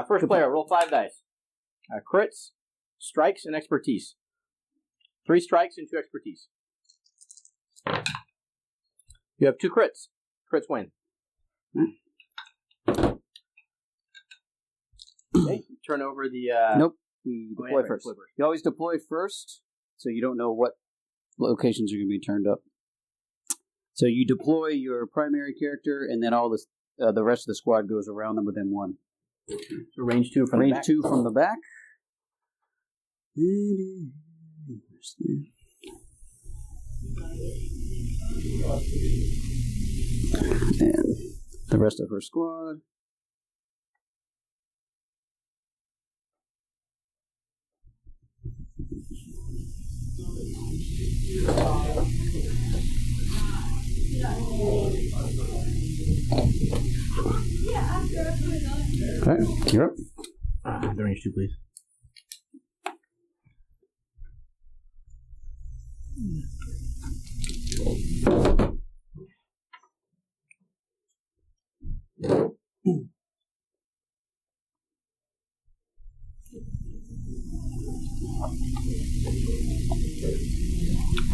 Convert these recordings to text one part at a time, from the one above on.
First player, roll 5 dice. Crits, strikes, and expertise. 3 strikes and 2 expertise. You have 2 crits. Crits win. Okay, turn over the... Nope, we deploy first. You always deploy first, so you don't know what locations are going to be turned up. So you deploy your primary character, and then all this, the rest of the squad goes around them within 1. So range 2 from the back. Range 2 from the back. And the rest of her squad. Okay, you're up. The range 2, please.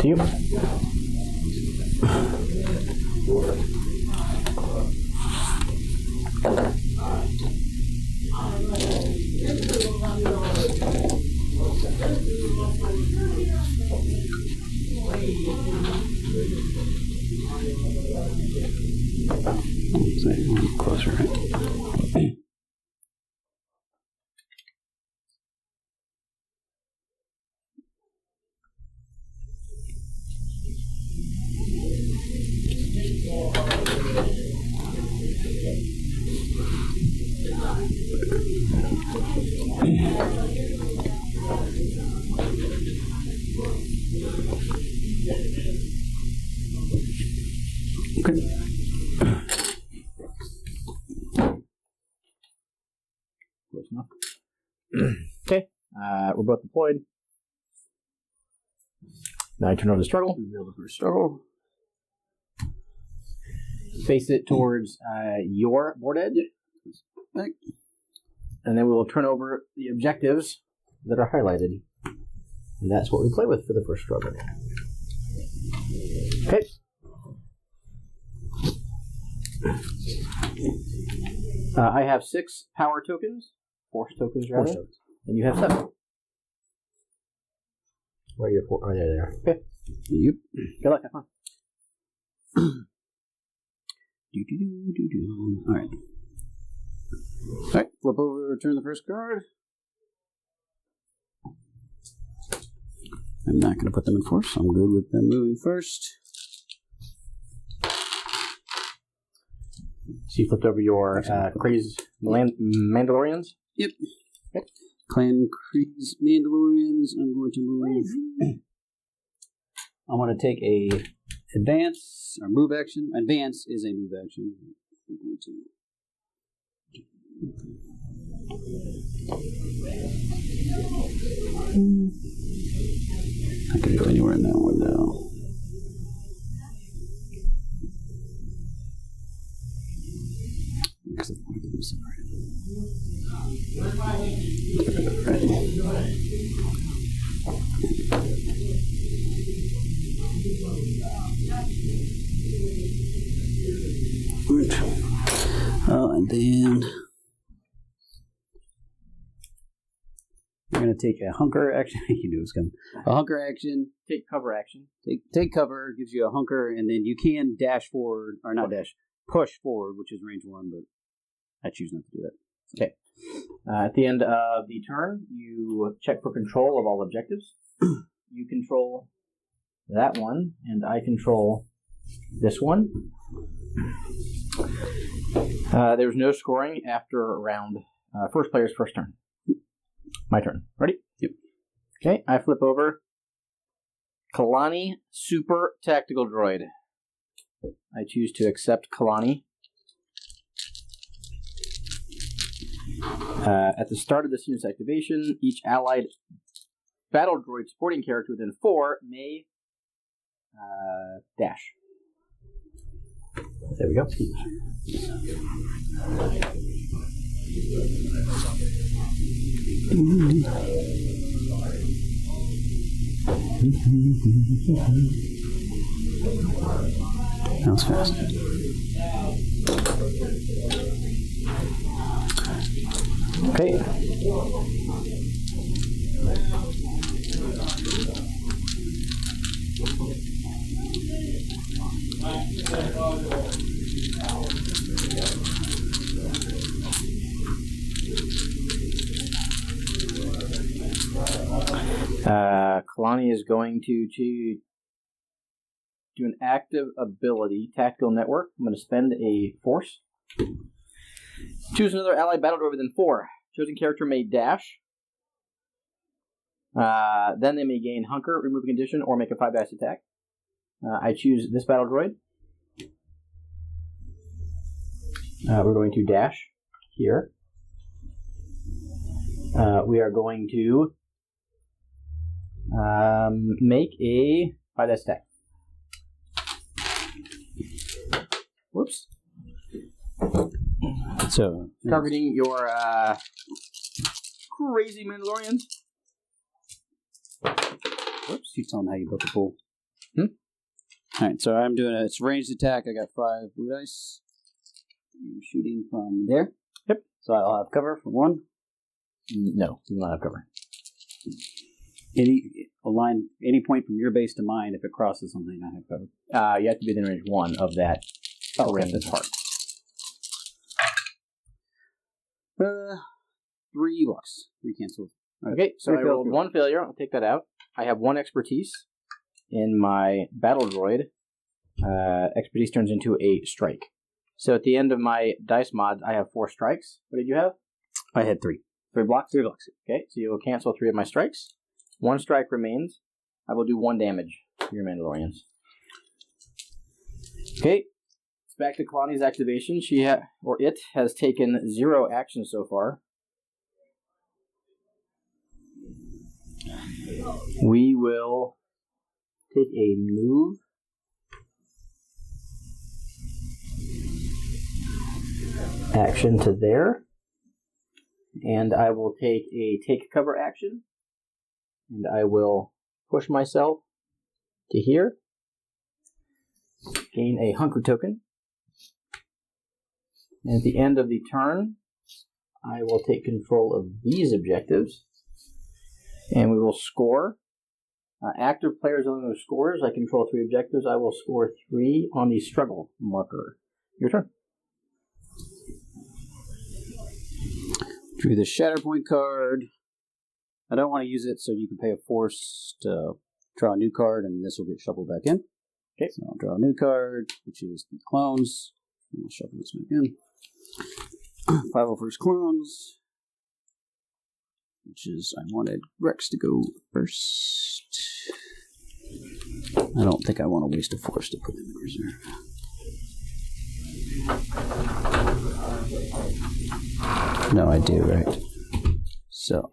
To you. Closer, right? Okay. Close enough. Okay. We're both deployed. Now I turn over the struggle. Struggle. Face it towards your board edge. Right. And then we will turn over the objectives that are highlighted. And that's what we play with for the first struggle. Okay. I have 6 power tokens. Force tokens, rather. And you have 7. Where are your 4? Oh, there they are. Okay. Yep. Good luck. Have fun. Alright. Alright, flip over, return the first card. I'm not going to put them in force, so I'm good with them moving first. So you flipped over your crazy Mandalorians? Yep. Okay. Clan Creed's Mandalorians. I'm going to move. I want to take a advance or move action. Advance is a move action. I'm going to. I can go anywhere in that window. Because I want to get them separated. And then we're going to take a hunker action. You knew it was coming. A hunker action. Take cover action. Take cover, gives you a hunker, and then you can dash forward, or not dash, push forward, which is range 1, but I choose not to do that. Okay. At the end of the turn, you check for control of all objectives. You control that one, and I control this one. There's no scoring after round first player's first turn. My turn. Ready? Yep. Okay, I flip over Kalani Super Tactical Droid. I choose to accept Kalani. At the start of this unit's activation, each allied battle droid supporting character within 4 may dash. There we go. That was fast. Okay. Kalani is going to do an active ability, Tactical Network. I'm going to spend a force. Choose another allied battle droid within 4. Chosen character may dash. Then they may gain Hunker, remove a condition, or make a 5 dice attack. I choose this battle droid. We're going to dash here. We are going to make a 5 dice attack. Whoops. So, targeting your crazy Mandalorians. Whoops, you tell them how you built the pool. Alright, so I'm doing it's ranged attack. I got 5 blue dice. I'm shooting from there. Yep. So I'll have cover for 1. No, you will not have cover. Any point from your base to mine, if it crosses something, I have cover. You have to be within range 1 of that horrendous part. 3 locks. 3 cancels. Okay, so I rolled 1 failure. I'll take that out. I have 1 expertise in my battle droid. Expertise turns into a strike. So at the end of my dice mods, I have 4 strikes. What did you have? I had 3. 3 blocks? 3 blocks. Okay, so you will cancel 3 of my strikes. 1 strike remains. I will do 1 damage to your Mandalorians. Okay, it's back to Kalani's activation. It has taken 0 action so far. We will take a move. Action to there. And I will take a take cover action. And I will push myself to here. Gain a hunker token. And at the end of the turn, I will take control of these objectives. And we will score. Active players only know scores. I control 3 objectives. I will score 3 on the struggle marker. Your turn. Drew the Shatterpoint card. I don't want to use it, so you can pay a force to draw a new card, and this will get shuffled back in. Okay. So I'll draw a new card, which is the clones. And I'll shuffle this back in. 501st clones. Which is, I wanted Rex to go first. I don't think I want to waste a force to put them in reserve. No, I do, right? So.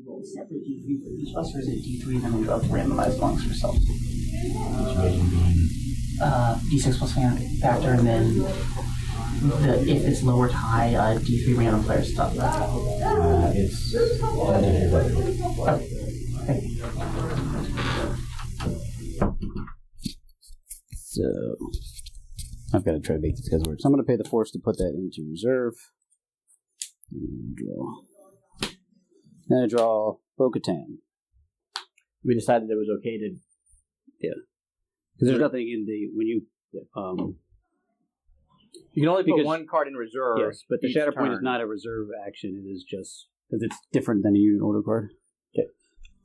Roll separate D3 for each of us, or is it D3 then we both randomize belongs for self? D6 plus factor, and then if it's lower to high, D3 random player stuff. It's So I've got to try to make these guys work. So I'm going to pay the force to put that into reserve. Then I draw Bo-Katan. We decided it was okay to. Yeah. Because there's nothing in the when you. You can only put 1 card in reserve. Yes, but the Shatterpoint is not a reserve action. It is just because it's different than a unit order card. Okay.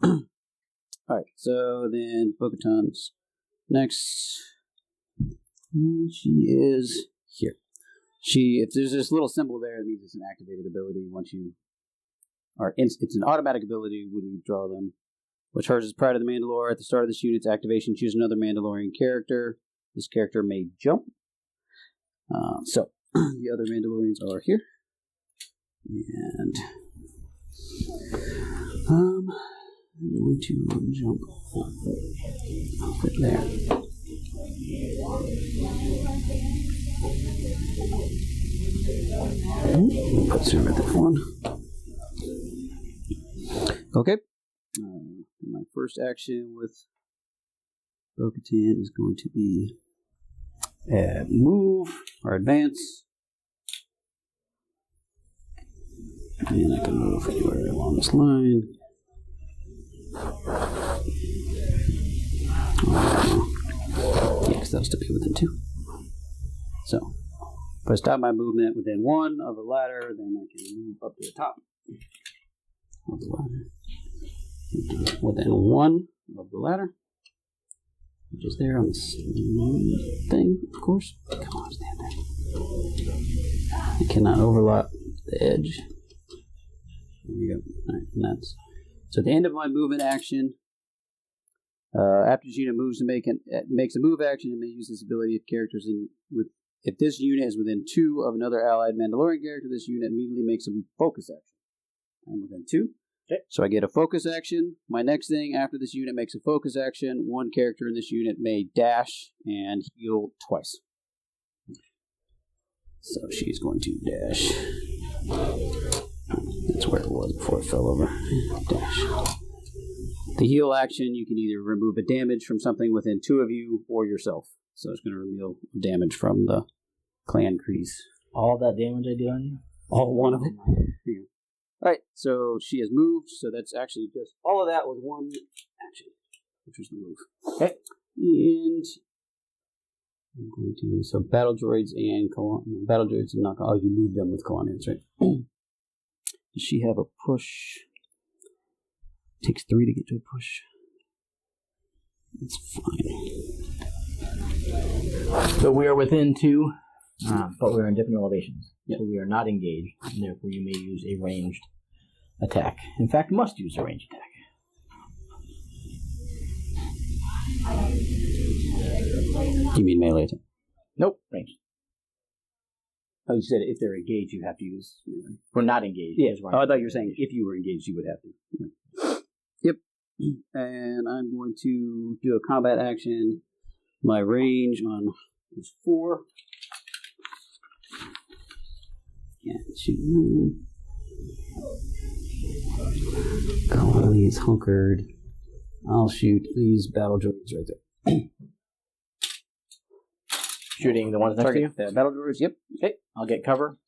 All right. So then Bo-Katan's next. She is here. If there's this little symbol there, it means it's an activated ability. Once you. It's an automatic ability when you draw them, which charges Pride of the Mandalore. At the start of this unit's activation, choose another Mandalorian character. This character may jump. So, the other Mandalorians are here. And going to jump up it there. Put some at that one. Okay. My first action with Bo-Katan is going to be move or advance. And I can move anywhere along this line. Yeah, because that'll still be within 2. So, if I stop my movement within 1 of the ladder, then I can move up to the top of the ladder. Within 1 of the ladder, which is there on this thing, of course. Come on, stand there. I cannot overlap the edge. There we go. Alright, and that's so at the end of my movement action. After this unit moves to makes a move action, it may use this ability if characters if this unit is within 2 of another allied Mandalorian character, this unit immediately makes a focus action. I'm within 2. Okay. So I get a focus action. My next thing after this unit makes a focus action, one character in this unit may dash and heal twice. So she's going to dash. That's where it was before it fell over. Dash. The heal action, you can either remove a damage from something within 2 of you or yourself. So it's going to remove damage from the clan crease. All that damage I did on you? All 1 of it? Yeah. Alright, so she has moved, so that's actually just all of that was 1 action, which was the move. Okay. And I'm going to so battle droids and battle droids and knock. Oh, you moved them with colonials, right? Does she have a push? Takes 3 to get to a push. That's fine. So we are within 2, but we're in different elevations. Yep. So we are not engaged, and therefore you may use a ranged attack. In fact, must use a ranged attack. You mean melee attack? Nope, ranged. Oh, you said if they're engaged, you have to use. We're not engaged. Yeah. Oh, I thought you were saying if you were engaged, you would have to. Yeah. Yep. And I'm going to do a combat action. My range on is 4. Yeah, shoot. Colony's hunkered. I'll shoot these battle droids right there. Shooting the ones next to you? The battle droids, yep. Okay, I'll get cover.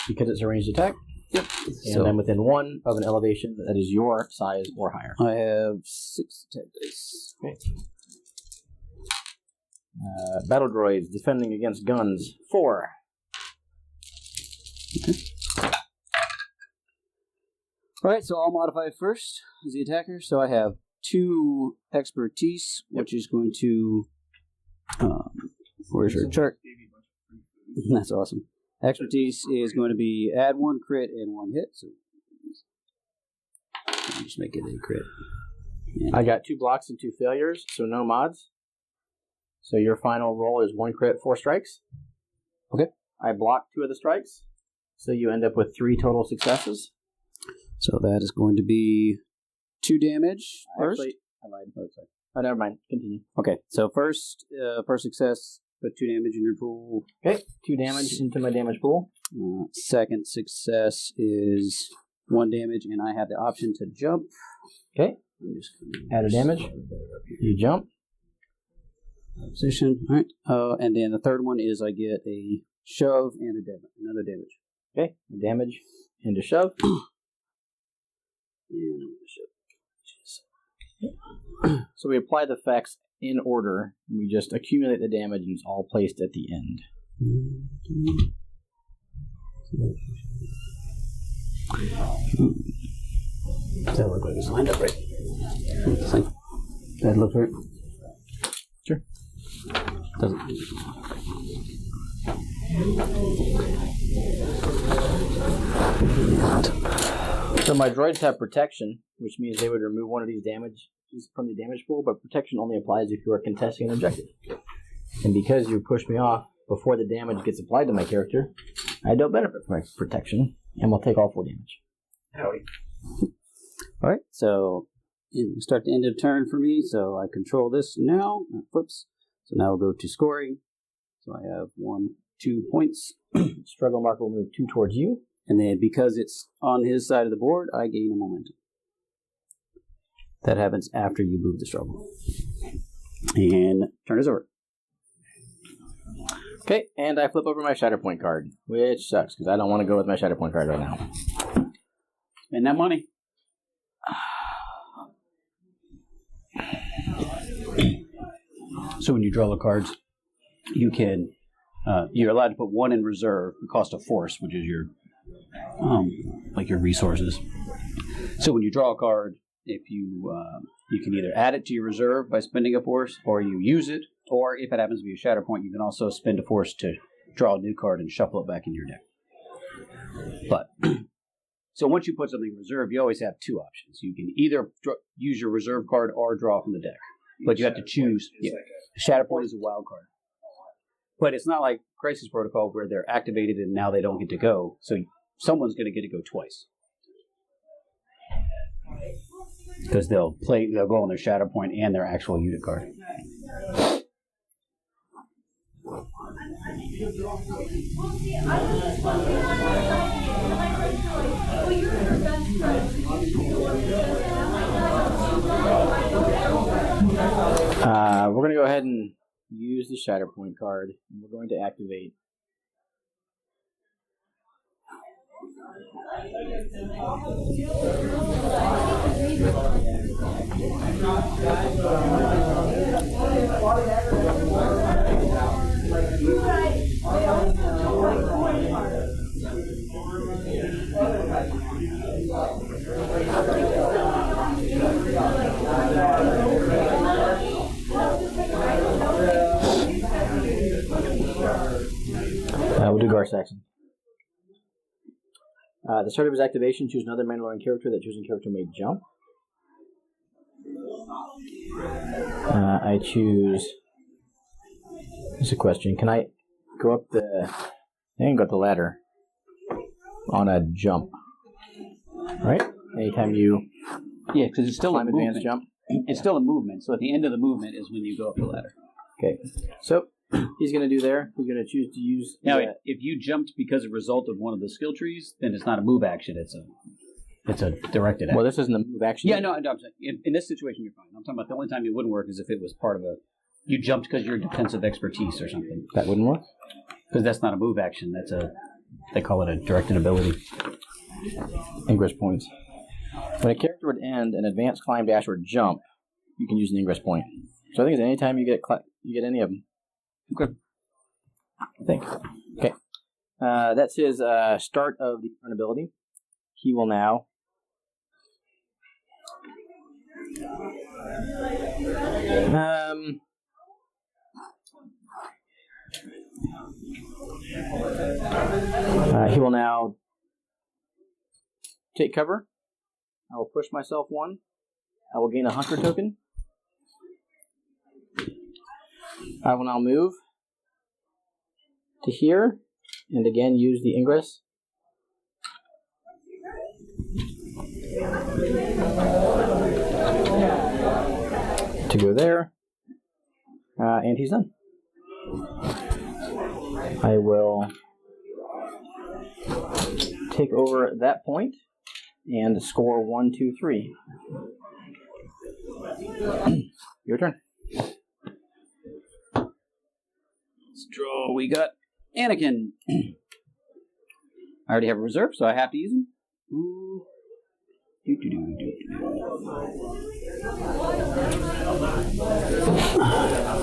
Because it's a ranged attack. Yep. And then within 1 of an elevation that is your size or higher. I have 6 attack dice. Okay. Battle droids defending against guns, 4. Okay. Alright, so I'll modify first as the attacker. So I have 2 expertise, which is going to. Where's your chart? That's awesome. Expertise is going to be add 1 crit and 1 hit. So I'll just make it a crit. I got 2 blocks and 2 failures, so no mods. So your final roll is 1 crit, 4 strikes. Okay. I blocked 2 of the strikes, so you end up with 3 total successes. So that is going to be 2 damage first. Actually, I lied. Oh, sorry. Oh, never mind. Continue. Okay, so first success, put 2 damage in your pool. Okay, 2 damage into my damage pool. Second success is 1 damage, and I have the option to jump. Okay. Add a damage. You jump. Position. All right. And then the third one is I get a shove and another damage. Okay. Damage into shove. And shove. So we apply the effects in order. We just accumulate the damage, and it's all placed at the end. Does that look like it's lined up right? That looks right? Sure. Doesn't. So my droids have protection, which means they would remove 1 of these damage from the damage pool, but protection only applies if you are contesting an objective. And because you pushed me off before the damage gets applied to my character, I don't benefit from my protection, and will take all 4 damage. Howdy. Alright, so start the end of turn for me, so I control this now. It flips. So now we'll go to scoring. So I have 2 points. Struggle marker will move 2 towards you. And then because it's on his side of the board, I gain a momentum. That happens after you move the struggle. And turn is over. Okay, and I flip over my Shatterpoint card, which sucks because I don't want to go with my Shatterpoint card right now. Spend that money. So when you draw the cards, you can you're allowed to put 1 in reserve. The cost of force, which is your like your resources. So when you draw a card, if you can either add it to your reserve by spending a force, or you use it, or if it happens to be a Shatterpoint, you can also spend a force to draw a new card and shuffle it back in your deck. But so once you put something in reserve, you always have 2 options. You can either use your reserve card or draw from the deck, but you have to choose. Yeah, Shatterpoint is a wild card, but it's not like Crisis Protocol where they're activated and now they don't get to go. So someone's going to get to go twice. Because they'll go on their Shatterpoint and their actual unit card. We're going to go ahead and use the Shatterpoint card, and we're going to activate. We'll do Gar Saxon. The start of his activation, choose another Mandalorian character. That chosen character may jump. I choose... Here's a question. Can I go up the... I can go up the ladder on a jump. Right? Anytime you... Yeah, because it's still a movement. Jump. It's still a movement, so at the end of the movement is when you go up the ladder. Okay. So... he's going to do there. He's going to choose to use... Now, if you jumped because of a result of one of the skill trees, then it's not a move action. It's a directed action. Well, this isn't a move action. Yeah, no, I'm saying, in this situation, you're fine. I'm talking about the only time it wouldn't work is if it was part of a... You jumped because you're defensive expertise or something. That wouldn't work? Because that's not a move action. That's a... They call it a directed ability. Ingress points. When a character would end an advance, climb, dash, or jump, you can use an ingress point. So I think it's any time you get any of them. Okay. I think. Okay. That's his start of the turn ability. He will now he will now take cover. I will push myself 1. I will gain a hunter token. I will now move to here, and again use the ingress. To go there, and he's done. I will take over that point and score 1, 2, 3. Your turn. Let's draw. We got Anakin. I already have a reserve, so I have to use him. Ooh.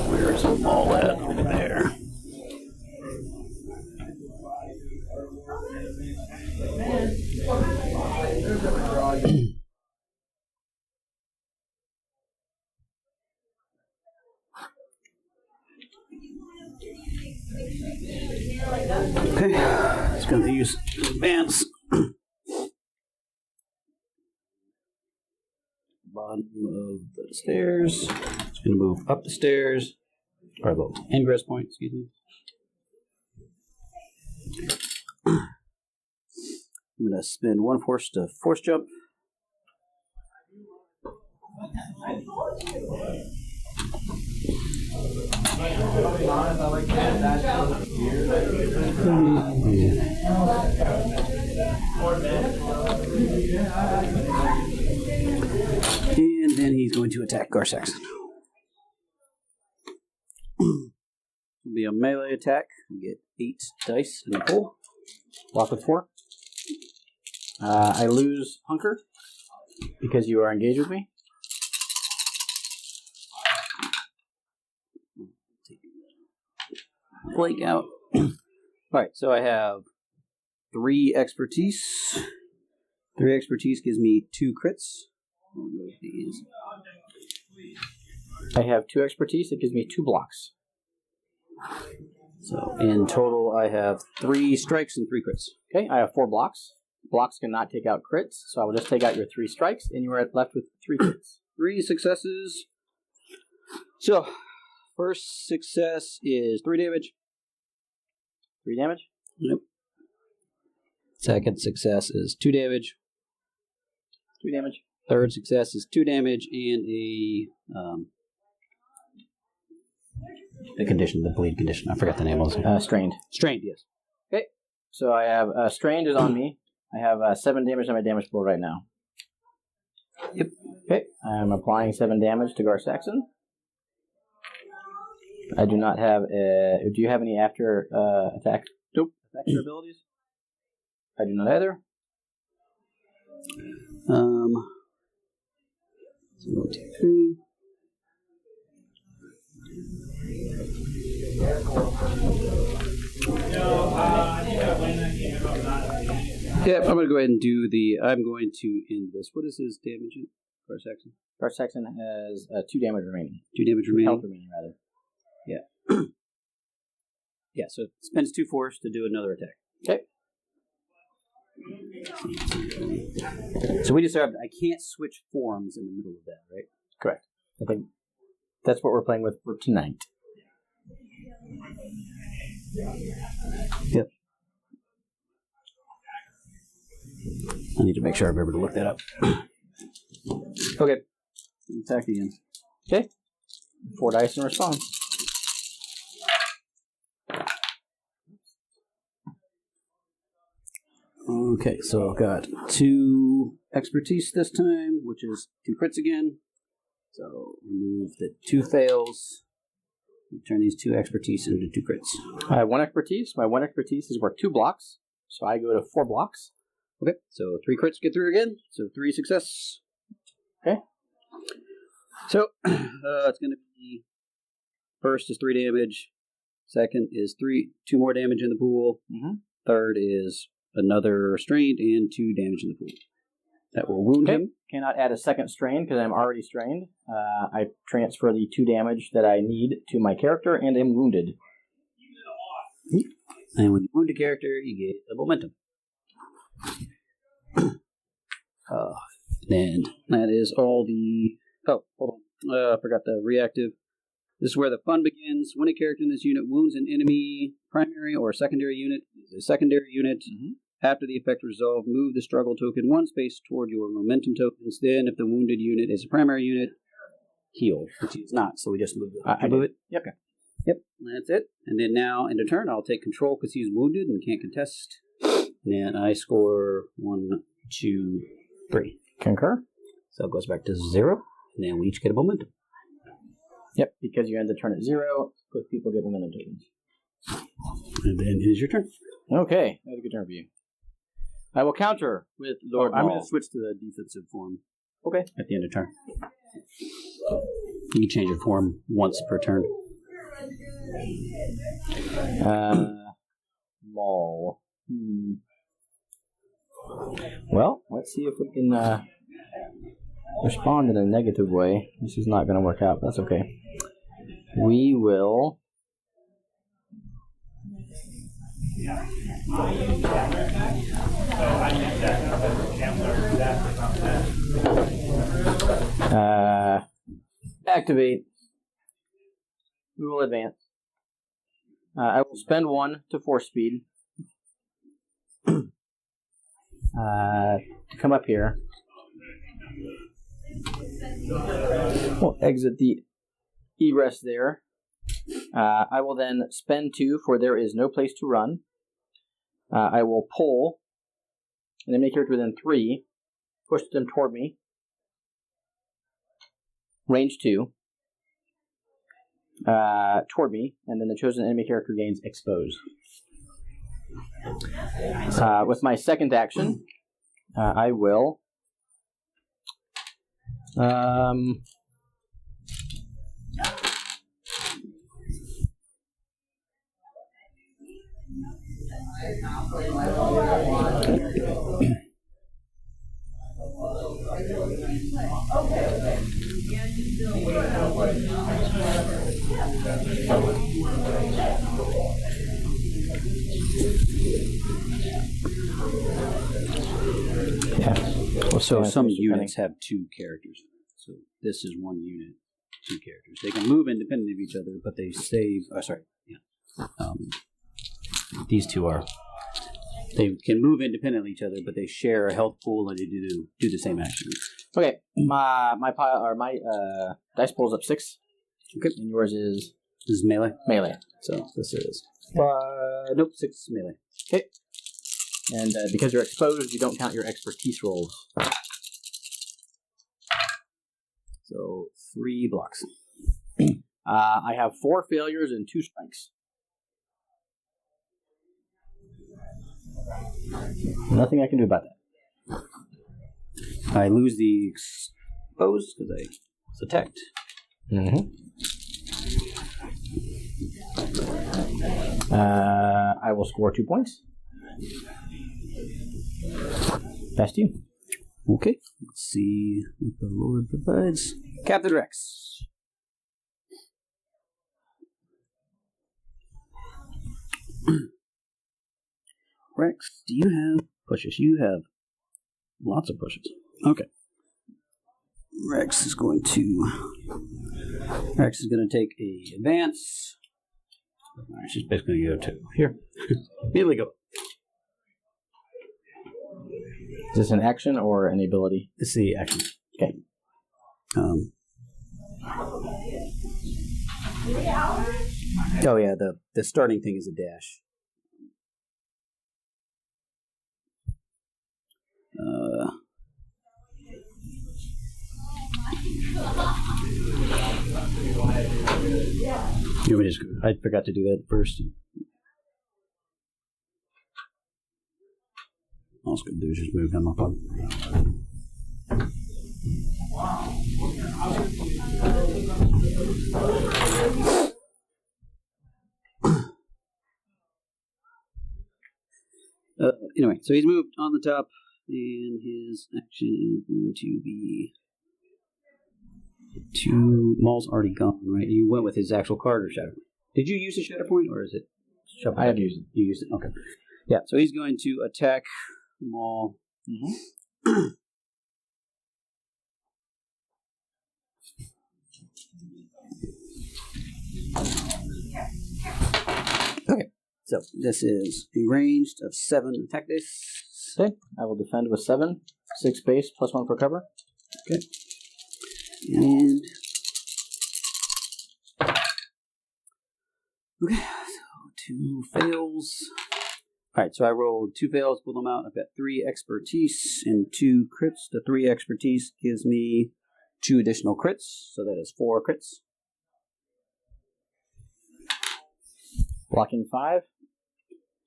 Where's the ball at? Over there. Okay, it's going to use advance. Bottom of the stairs. It's going to move up the stairs. Or the ingress point, excuse me. I'm going to spend 1 force to force jump. And then he's going to attack Gar-Saxon. It'll be a melee attack. You get 8 dice in the pool. Block with 4. I lose Hunker because you are engaged with me. Flake out. Alright, so I have 3 expertise. 3 expertise gives me 2 crits. I have 2 expertise. It gives me 2 blocks. So in total, I have 3 strikes and 3 crits. Okay, I have 4 blocks. Blocks cannot take out crits, so I will just take out your 3 strikes, and you are left with 3 crits. 3 successes. So, first success is 3 damage. 3 damage? Yep. Second success is 2 damage. 2 damage. Third success is 2 damage and the condition, the bleed condition. I forgot the name of it. Strained. Strained, yes. Okay, so I have strained is on me. I have 7 damage on my damage pool right now. Yep. Okay, I'm applying 7 damage to Gar-Saxon. I do not have do you have any after attack? Nope. Effects or abilities? I do not either. So 1, 2, 3. Yep, I'm going to go ahead and do I'm going to end this. What is his damage in Gar-Saxon? Gar-Saxon has 2 damage remaining. 2 damage remaining? Health remaining, rather. Yeah. Yeah, so it spends 2 force to do another attack. Okay. So we decided I can't switch forms in the middle of that, right? Correct. I think that's what we're playing with for tonight. Yep. I need to make sure I remember to look that up. Okay. Attack again. Okay. 4 dice in response. Okay, so I've got 2 expertise this time, which is 2 crits again. So remove the 2 fails. Turn these 2 expertise into 2 crits. I have 1 expertise. My 1 expertise is worth 2 blocks, so I go to 4 blocks. Okay, so 3 crits get through again. So 3 success. Okay. So it's going to be first is 3 damage. Second is 2 more damage in the pool. Mm-hmm. Third is another strained and 2 damage in the pool. That will wound him. Cannot add a second strain because I'm already strained. I transfer the 2 damage that I need to my character and am wounded. And when you wound a character, you get a momentum. And that is all the... Oh, hold on. I forgot the reactive. This is where the fun begins. When a character in this unit wounds an enemy primary or secondary unit, after the effect resolved, move the struggle token 1 space toward your momentum tokens. Then, if the wounded unit is a primary unit, heal, which is not. So we just move it. I move it. Yep. Okay. Yep. That's it. And then now, in turn, I'll take control because he's wounded and can't contest. And I score 1, 2, 3. Concur. So it goes back to 0. And then we each get a momentum. Yep, because you end the turn at 0, both people get momentum tokens. And then it is your turn. Okay, that was a good turn for you. I will counter with Lord I'm Maul. going to switch to the defensive form. Okay. At the end of turn. You can change your form once per turn. Maul. Well, let's see if we can respond in a negative way. This is not going to work out, but that's okay. We will... activate. We will advance. I will spend 1 to force speed to come up here. We'll exit the egress there. I will then spend 2 for there is no place to run. I will pull an enemy character within 3, push them toward me. Range 2. Toward me, and then the chosen enemy character gains expose. With my second action, I will So some units have 2 characters. So this is 1 unit, 2 characters. They can move independent of each other, but they save. Oh, sorry. Yeah. These 2 are. They can move independently of each other, but they share a health pool and they do the same actions. Okay, my dice pool is up 6. Okay, and yours is melee. Melee. So this is nope, 6 melee. Okay, and because you're exposed, you don't count your expertise rolls. So 3 blocks. I have 4 failures and 2 strikes. Nothing I can do about that. I lose the exposed because I was attacked. I will score 2 points. Past you. Okay. Let's see what the Lord provides. Captain Rex. Rex, do you have pushes? You have lots of pushes. Okay. Rex is going to take a advance. She's basically going to go to here. Immediately go. Is this an action or an ability? It's the action. Okay. Oh yeah, the starting thing is a dash. I forgot to do that first. All I was going to do is just move him up on. Anyway, so he's moved on the top, and his action is going to be 2. Maul's already gone, right? You went with his actual card or Shatterpoint? Did you use the Shatterpoint, or is it? I have used it. You used it? Okay. Yeah, so he's going to attack Maul. Okay, so this is a ranged of 7 attack dice. Okay, I will defend with 7. 6 base, plus 1 for cover. Okay. And okay, so 2 fails. Alright, so I rolled 2 fails, pulled them out. I've got 3 expertise and 2 crits. The 3 expertise gives me 2 additional crits, so that is 4 crits. Blocking 5.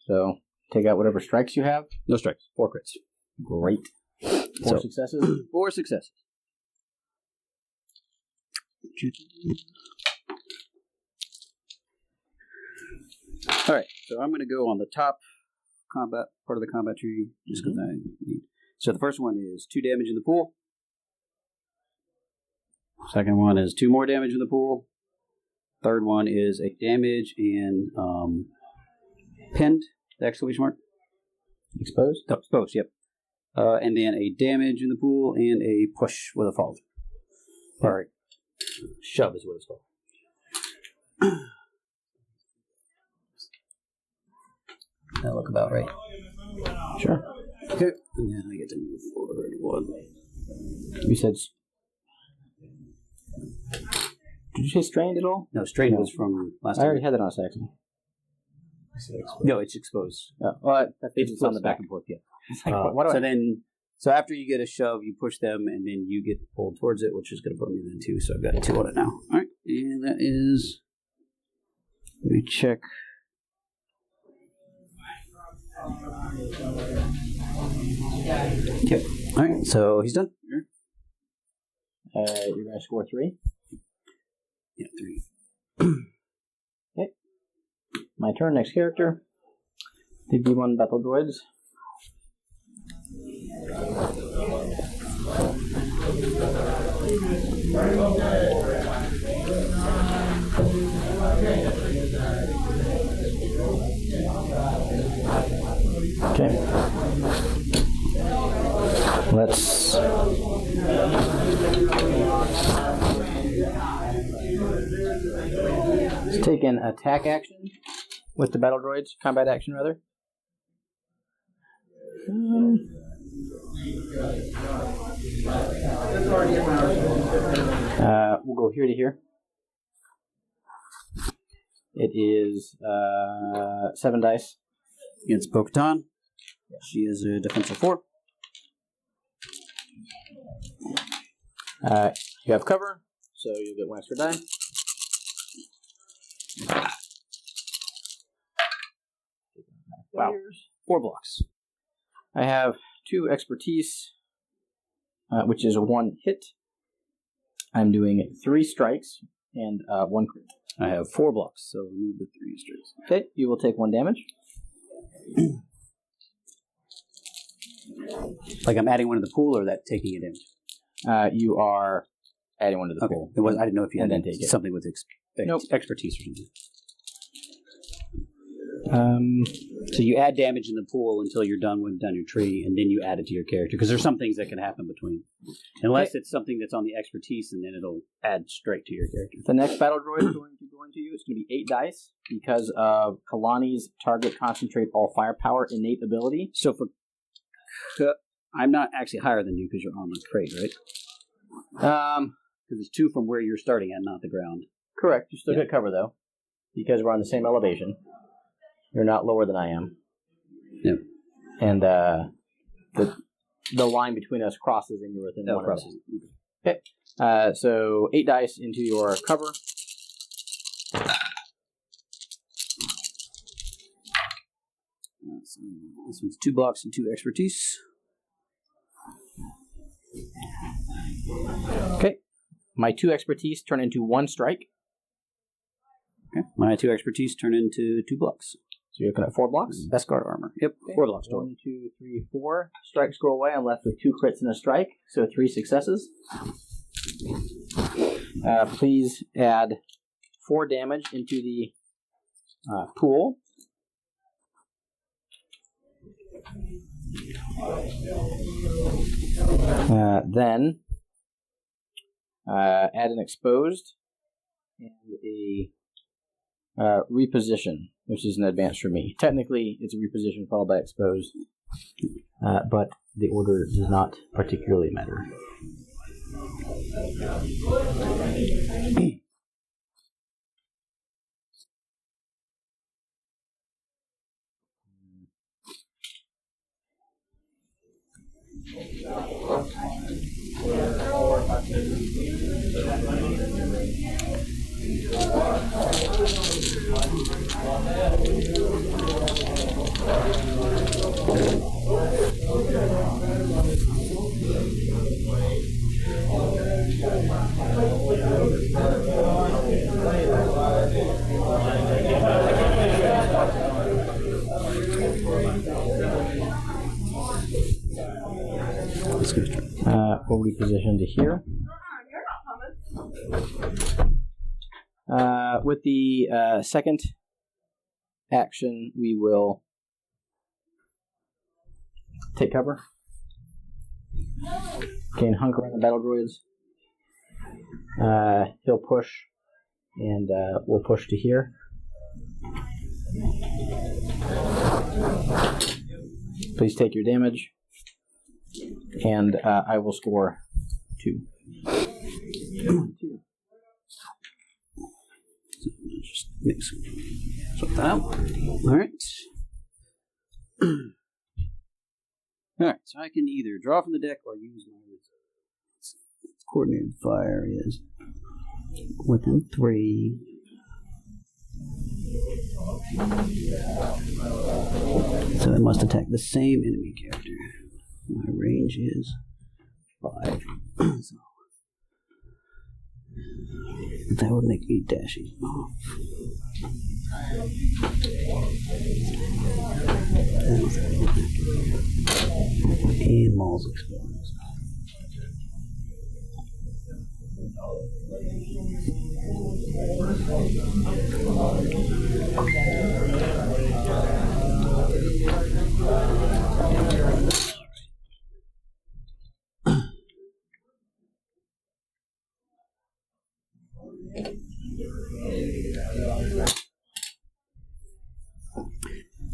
So take out whatever strikes you have. No strikes, 4 crits. Great. 4 successes. 4 successes. Alright, so I'm going to go on the top combat part of the combat tree just because I need. So the first one is 2 damage in the pool. Second one is 2 more damage in the pool. Third one is a damage and pinned, the exclamation mark. Exposed? Oh, exposed, yep. And then a damage in the pool and a push with a fall. Alright. Shove is what it's called. That look about right. Sure. Okay. And then I get to move forward 1. You said Did you say strained at all? No, strained was from last time. I already had that on Saxon. No, it's exposed. Oh, well, it's on the back and forth. Yeah. So after you get a shove, you push them, and then you get pulled towards it, which is going to put me then 2. So I've got 2 on it now. All right, and that is. Let me check. Yep. All right, so he's done. You're going to score 3? Yeah, 3. Okay. My turn, next character. The D1 Battle Droids. Okay. Let's take an attack action with the battle droids, combat action rather. We'll go here to here. It is 7 dice. Against Bo-Katan. She is a defense of 4. You have cover, so you'll get 1 extra die. Wow. 4 blocks. I have 2 expertise, which is 1 hit. I'm doing 3 strikes and 1 crit. I have 4 blocks, so remove the 3 strikes. Okay, you will take 1 damage. Like I'm adding 1 to the pool, or that taking it in? You are adding 1 to the pool. It was. I didn't know if you had then take it. something with expertise or something. So you add damage in the pool until you're done with your tree, and then you add it to your character, because there's some things that can happen between. Unless it's something that's on the expertise, and then it'll add straight to your character. The next battle droid is going to go into you. It's going to be 8 dice because of Kalani's target concentrate all firepower innate ability. So I'm not actually higher than you because you're on the crate, right? Because it's 2 from where you're starting at, not the ground. Correct. You still get cover though, because we're on the same elevation. You're not lower than I am. Yep. And the line between us crosses and you're within 1 of them. Okay. So 8 dice into your cover. So this one's 2 blocks and 2 expertise. Okay. My 2 expertise turn into 1 strike. Okay. My 2 expertise turn into 2 blocks. So you're looking at 4 blocks? Best guard armor. Yep, okay. 4 blocks total. 1, 2, 3, 4. Strikes go away. I'm left with 2 crits and a strike, so 3 successes. Please add 4 damage into the pool. Then add an exposed and a reposition, which is an advance for me. Technically, it's a reposition followed by exposed, but the order does not particularly matter. We'll reposition to here. With the second action, we will take cover. Gain hunker on the battle droids. He'll push, and we'll push to here. Please take your damage. And I will score 2. mix. Sort that out. Alright. Alright, so I can either draw from the deck or use my reserve. Coordinated fire is within 3. So it must attack the same enemy character. My range is 5. So that would make me dashing off. And Maul's exposed.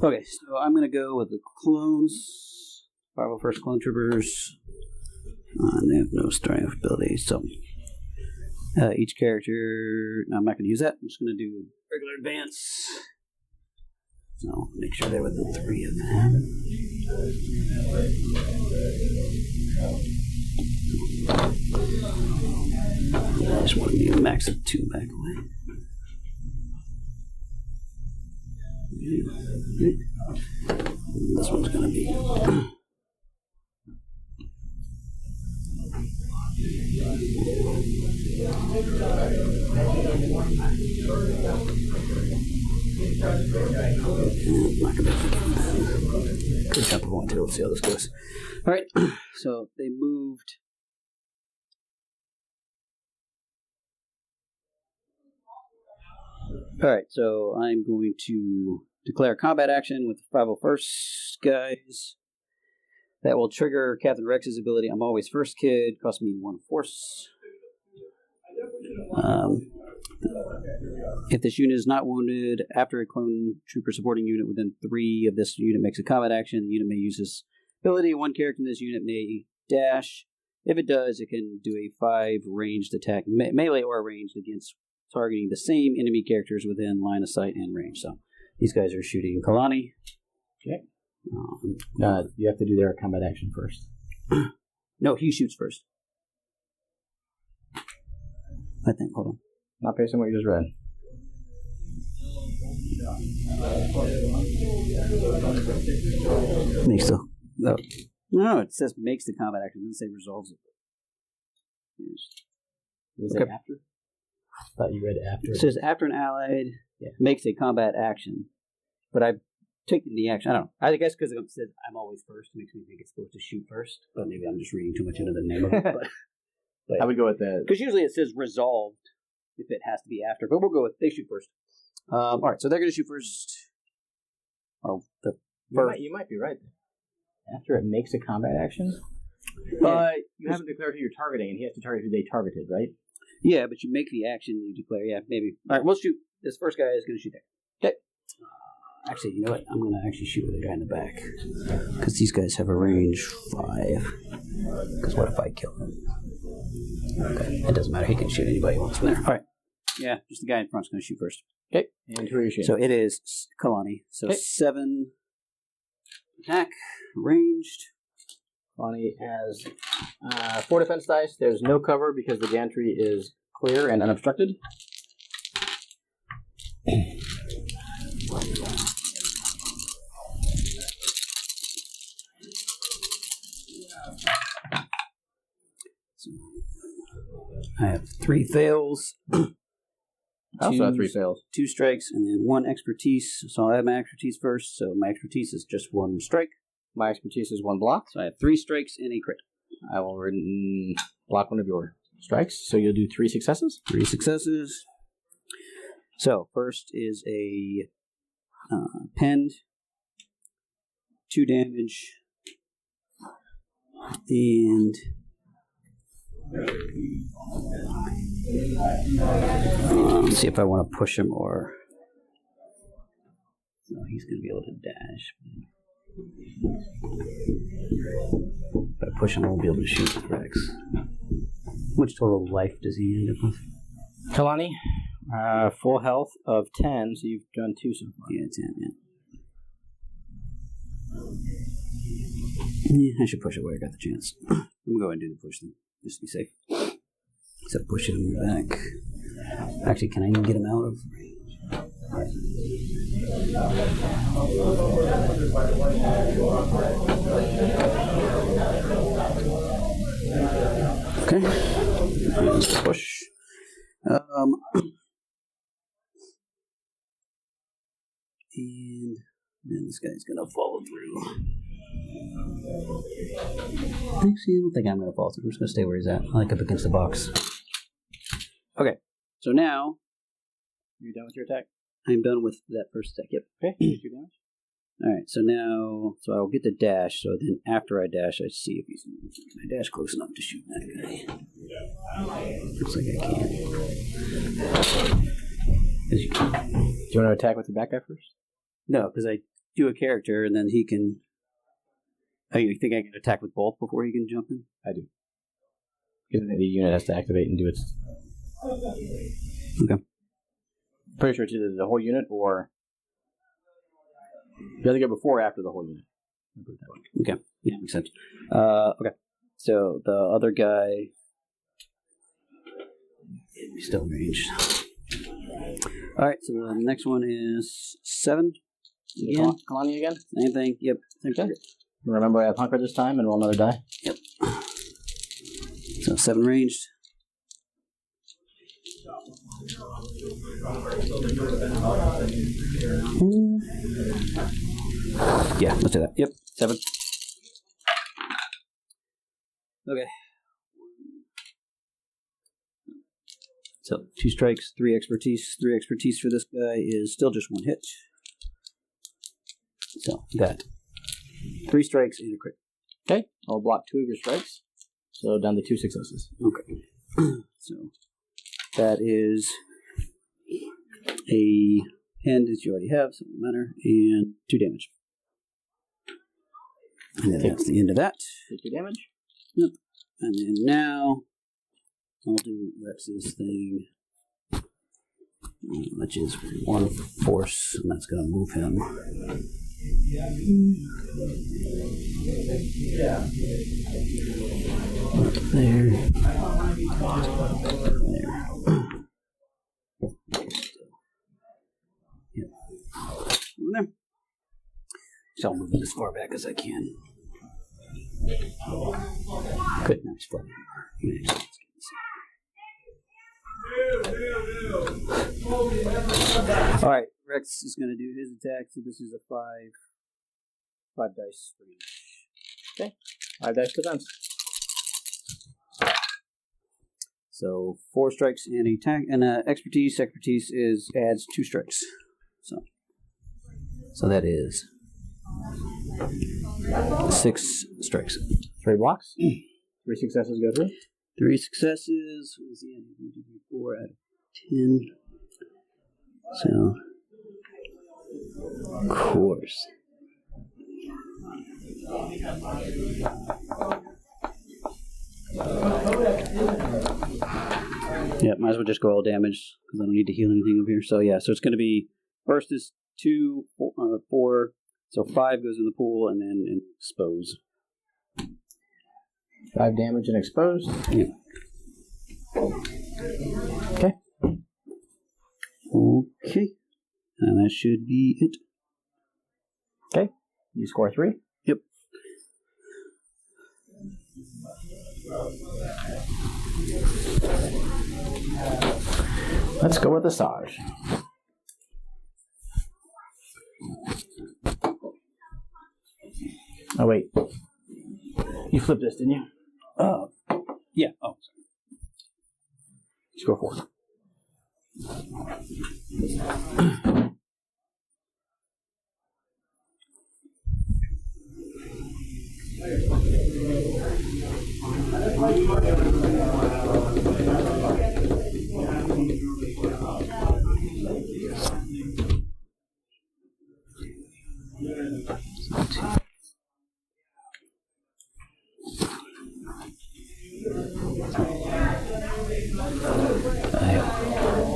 Okay, so I'm going to go with the clones. 501st Clone Troopers. They have no strength ability, so each character. No, I'm not going to use that. I'm just going to do regular advance. So make sure they're within 3 of them. I just want to be a max of 2 back away. This one's going to be. Good jump of 1, 2. Let's see how this goes. Alright, so they moved. Alright, so I'm going to declare combat action with the 501st guys. That will trigger Captain Rex's ability. I'm always first kid. Cost me 1 force. If this unit is not wounded after a clone trooper supporting unit within 3 of this unit makes a combat action, the unit may use this ability. 1 character in this unit may dash. If it does, it can do a 5 ranged attack, melee or ranged, against targeting the same enemy characters within line of sight and range. So these guys are shooting Kalani. Okay. You have to do their combat action first. No, he shoots first. I think. Hold on. Not based on what you just read. Makes the. Oh. No, it says makes the combat action. It doesn't say resolves it. Is it after? I thought you read after. It says after an allied makes a combat action. But I've taken the action. I don't know. I guess because it says I'm always first, it makes me think it's supposed to shoot first. But maybe I'm just reading too much into the name of it. But I would go with that. Because usually it says resolved if it has to be after. But we'll go with they shoot first. All right, so they're going to shoot first. Oh, the first. You might be right. After it makes a combat action? But you haven't declared who you're targeting, and he has to target who they targeted, right? Yeah, but you make the action, you declare. Yeah, maybe. All right, we'll shoot. This first guy is going to shoot there. Okay. Actually, you know what? I'm going to actually shoot with the guy in the back. Because these guys have a range 5. Because what if I kill him? Okay, it doesn't matter. He can shoot anybody he wants from there. All right. Yeah, just the guy in front is going to shoot first. Okay. And who are you shooting? So it is Kalani. So 7 attack, ranged. Kalani has 4 defense dice. There's no cover because the gantry is clear and unobstructed. So I have 3 fails. I also have 3 fails. 2 strikes, and then 1 expertise. So I have my expertise first, so my expertise is just 1 strike. My expertise is 1 block. So I have 3 strikes and a crit. I will block 1 of your strikes, so you'll do 3 successes? 3 successes. So, first is a penned, 2 damage, and let's see if I want to push him or... No, he's going to be able to dash. If I push him, I won't be able to shoot the Rex. How much total life does he end up with? Kalani, Full health of 10, so you've done 2 so far. Yeah, 10, yeah. I should push it where I got the chance. I'm going to go ahead and do the push then, just to be safe. Except push him back. Actually, can I even get him out of range? Okay. Let's push. And then this guy's going to follow through. Actually, I don't think I'm going to follow through. I'm just going to stay where he's at, like up against the box. Okay, so now... You're done with your attack? I'm done with that first attack, yep. Okay, 2 damage. Alright, so now... So I'll get the dash, so then after I dash, I see if he's... Can I dash close enough to shoot that guy? Looks like I can. Do you want to attack with the back guy first? No, because I do a character, and then he can... Oh, you think I can attack with both before he can jump in? I do. Because the unit has to activate and do its... Okay. Pretty sure it's either the whole unit or... You have to go before or after the whole unit. Okay. Yeah, makes sense. Okay. So the other guy... He's still ranged. Alright, so the next one is 7. Again? Kalani again? Same thing. Yep. Same thing. Remember I have Hunker this time and roll another die? Yep. So 7 ranged. Yeah, let's do that. Yep, 7. Okay. So 2 strikes, 3 expertise. 3 expertise for this guy is still just 1 hit. So got 3 strikes and a crit. Okay, I'll block 2 of your strikes. So down to 2 successes. Okay. So that is a hand that you already have, so it doesn't matter, and 2 damage. And then that's the end of that. Take 2 damage. Yep. And then now I'll do Rex's thing, which is 1 force, and that's going to move him. There. Yep. There. So I'll move it as far back as I can. Good, nice fun. Alright, Rex is going to do his attack, so this is a 5 dice range. Okay, 5 dice defense. So 4 strikes and attack, and expertise. Expertise adds 2 strikes. So that is 6 strikes. 3 blocks. 3 successes go through. 3 successes. What is the end? 1, 2, 3, 4 out of 10. So, of course. Yeah, might as well just go all damage because I don't need to heal anything over here. So yeah, so it's going to be first is 2, 4, so 5 goes in the pool and then expose. 5 damage and exposed. Yeah. Okay. Okay. And that should be it. Okay. You score 3. Yep. Let's go with Asajj. Oh, wait. You flipped this, didn't you? Yeah. Oh, sorry. Score 4.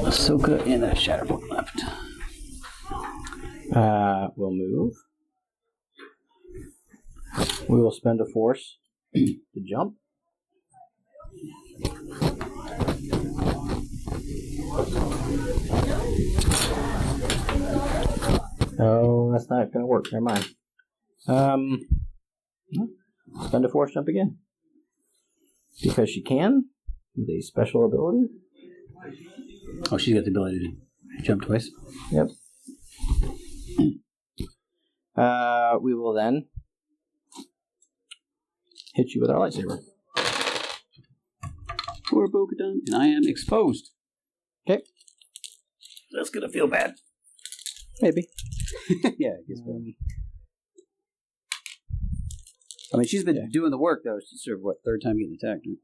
Ahsoka and a Shatterpoint left. We'll move. We will spend a force to jump. Oh, that's not going to work. Never mind. Spend a force jump again. Because she can, with a special ability. Oh, she's got the ability to jump twice? Yep. We will then hit you with our lightsaber. For Bo-Katan, and I am exposed. Okay. That's going to feel bad. Maybe. Yeah, I guess so. I mean, she's been doing the work, though. She's sort of, what, third time getting attacked, right?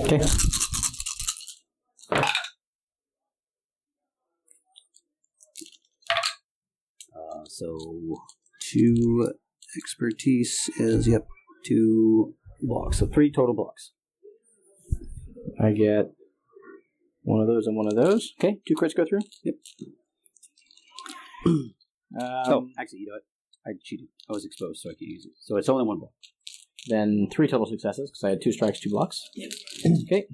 Okay. So 2 expertise is, 2 blocks. So 3 total blocks. I get one of those and one of those. Okay, 2 crits go through? Yep. Actually, you know what? I cheated. I was exposed, so I can't use it. So it's only 1 block. Then 3 total successes, because I had 2 strikes, 2 blocks. Yep. Okay.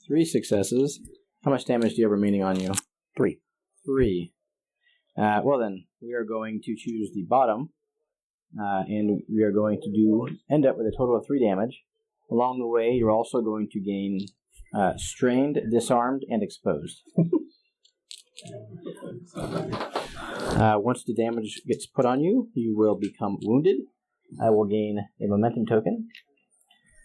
3 successes. How much damage do you have remaining on you? 3. 3. Well then, we are going to choose the bottom, and we are going to end up with a total of 3 damage. Along the way, you're also going to gain strained, disarmed, and exposed. Once the damage gets put on you, you will become wounded. I will gain a momentum token.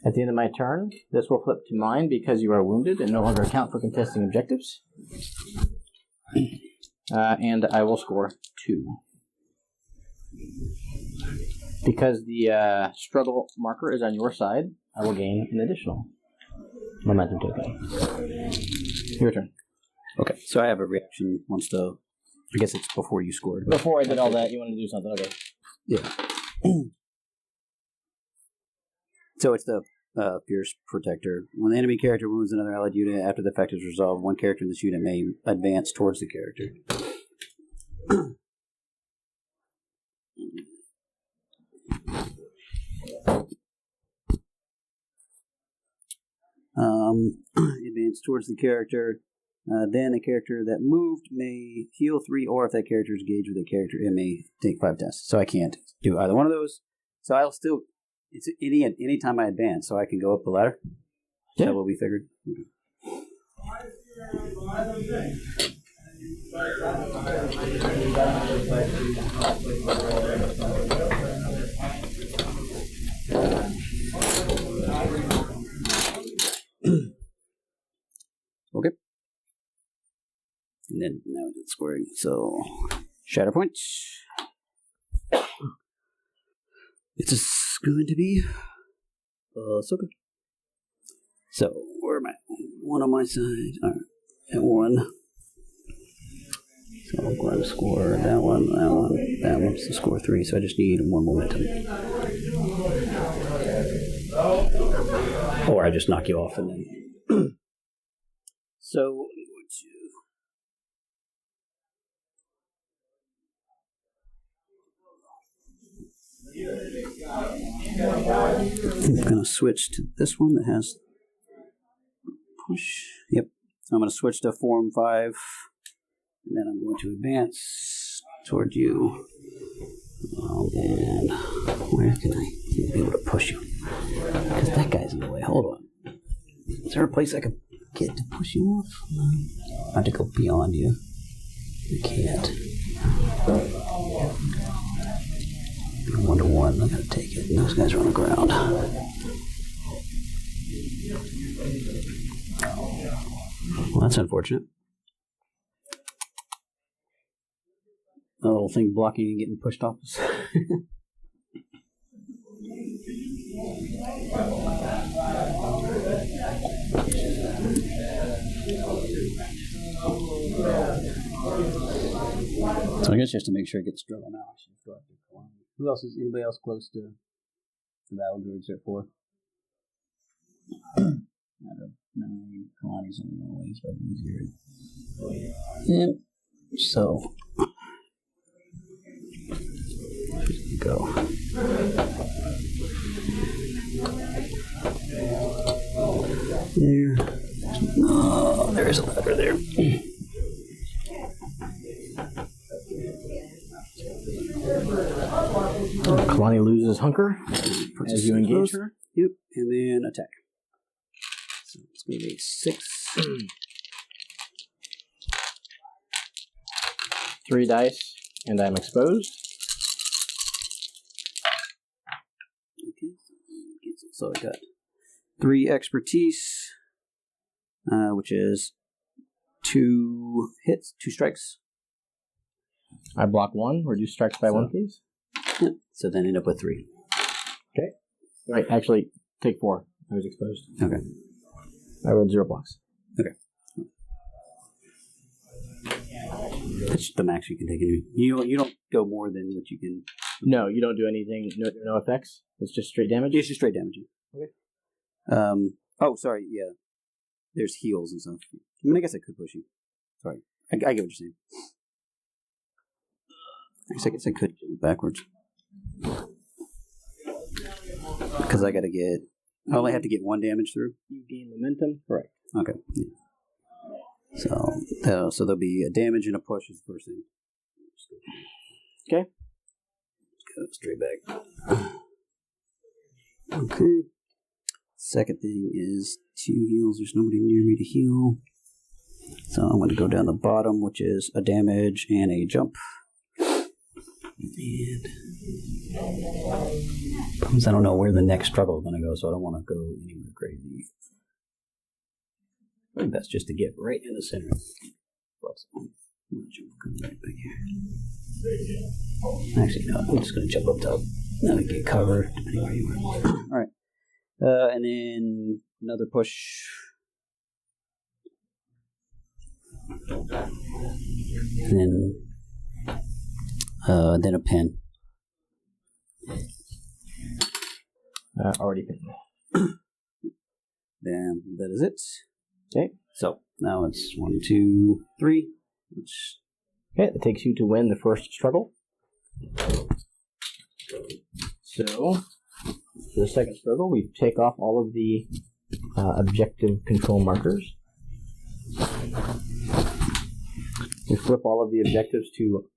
At the end of my turn, this will flip to mine because you are wounded and no longer account for contesting objectives. And I will score 2. Because the struggle marker is on your side, I will gain an additional momentum token. Your turn. Okay, so I have a reaction once the... I guess it's before you scored. Before I did all that, you wanted to do something, okay. Yeah. So it's the Fierce Protector. When the enemy character wounds another allied unit after the effect is resolved, one character in this unit may advance towards the character. Advance towards the character. Then a character that moved may heal 3, or if that character is engaged with a character, it may take 5 tests. So I can't do either one of those. So I'll still... It's any time I advance, so I can go up the ladder. Is that what we figured? Okay. And then now we do the scoring. So Shatterpoint. It's going to be Ahsoka. So where am I? 1 on my side. All right, at 1. So I'm going to score that one, that one, that one. So score 3. So I just need 1 momentum. Or I just knock you off and then. So I'm going to switch to this one that has push. Yep. So I'm going to switch to form 5, and then I'm going to advance toward you. And where can I be able to push you? Because that guy's in the way. Hold on. Is there a place I could get to push you off? I have to go beyond you. You can't. 1-to-1, I gotta take it. And those guys are on the ground. Well, that's unfortunate. The little thing blocking and getting pushed off. So I guess just to make sure it gets struggle now, I should go up to Who else is anybody else close to The Battle Druids are 4. Out of 9, Kalani's only one way, so easier. Yep. So, go. There. Oh, there's a lever there. Kalani loses hunker as you engage her. Yep, and then attack. So it's going to be 6. 3 dice, and I'm exposed. Okay, so I got 3 expertise, which is 2 hits, 2 strikes. I block 1, reduce strikes by 1, please. Yep. So then end up with 3. Okay. Right, actually, take 4. I was exposed. Okay. I rolled 0 blocks. Okay. That's the max you can take. You don't go more than what you can. No, you don't do anything. No effects. It's just straight damage. It's just straight damage. Okay. Oh, sorry. Yeah. There's heals and stuff. I mean, I guess I could push you. Sorry. I get what you're saying. I guess I could go backwards. Because I only have to get 1 damage through. You gain momentum. Correct. Okay. Yeah. So there'll be a damage and a push is the first thing. Okay. Let's go straight back. Okay. Second thing is 2 heals. There's nobody near me to heal. So I'm going to go down the bottom, which is a damage and a jump. And problems, I don't know where the next struggle is going to go, so I don't want to go anywhere crazy. I think that's just to get right in the center. Right back here. Actually, no, I'm just going to jump up top. That'll get covered, depending where you are. Alright. And then another push. And then a pin. Already pinned. Then that is it. Okay. So now it's 1, 2, 3. Okay, that takes you to win the first struggle. So, for the second struggle, we take off all of the objective control markers. We flip all of the objectives to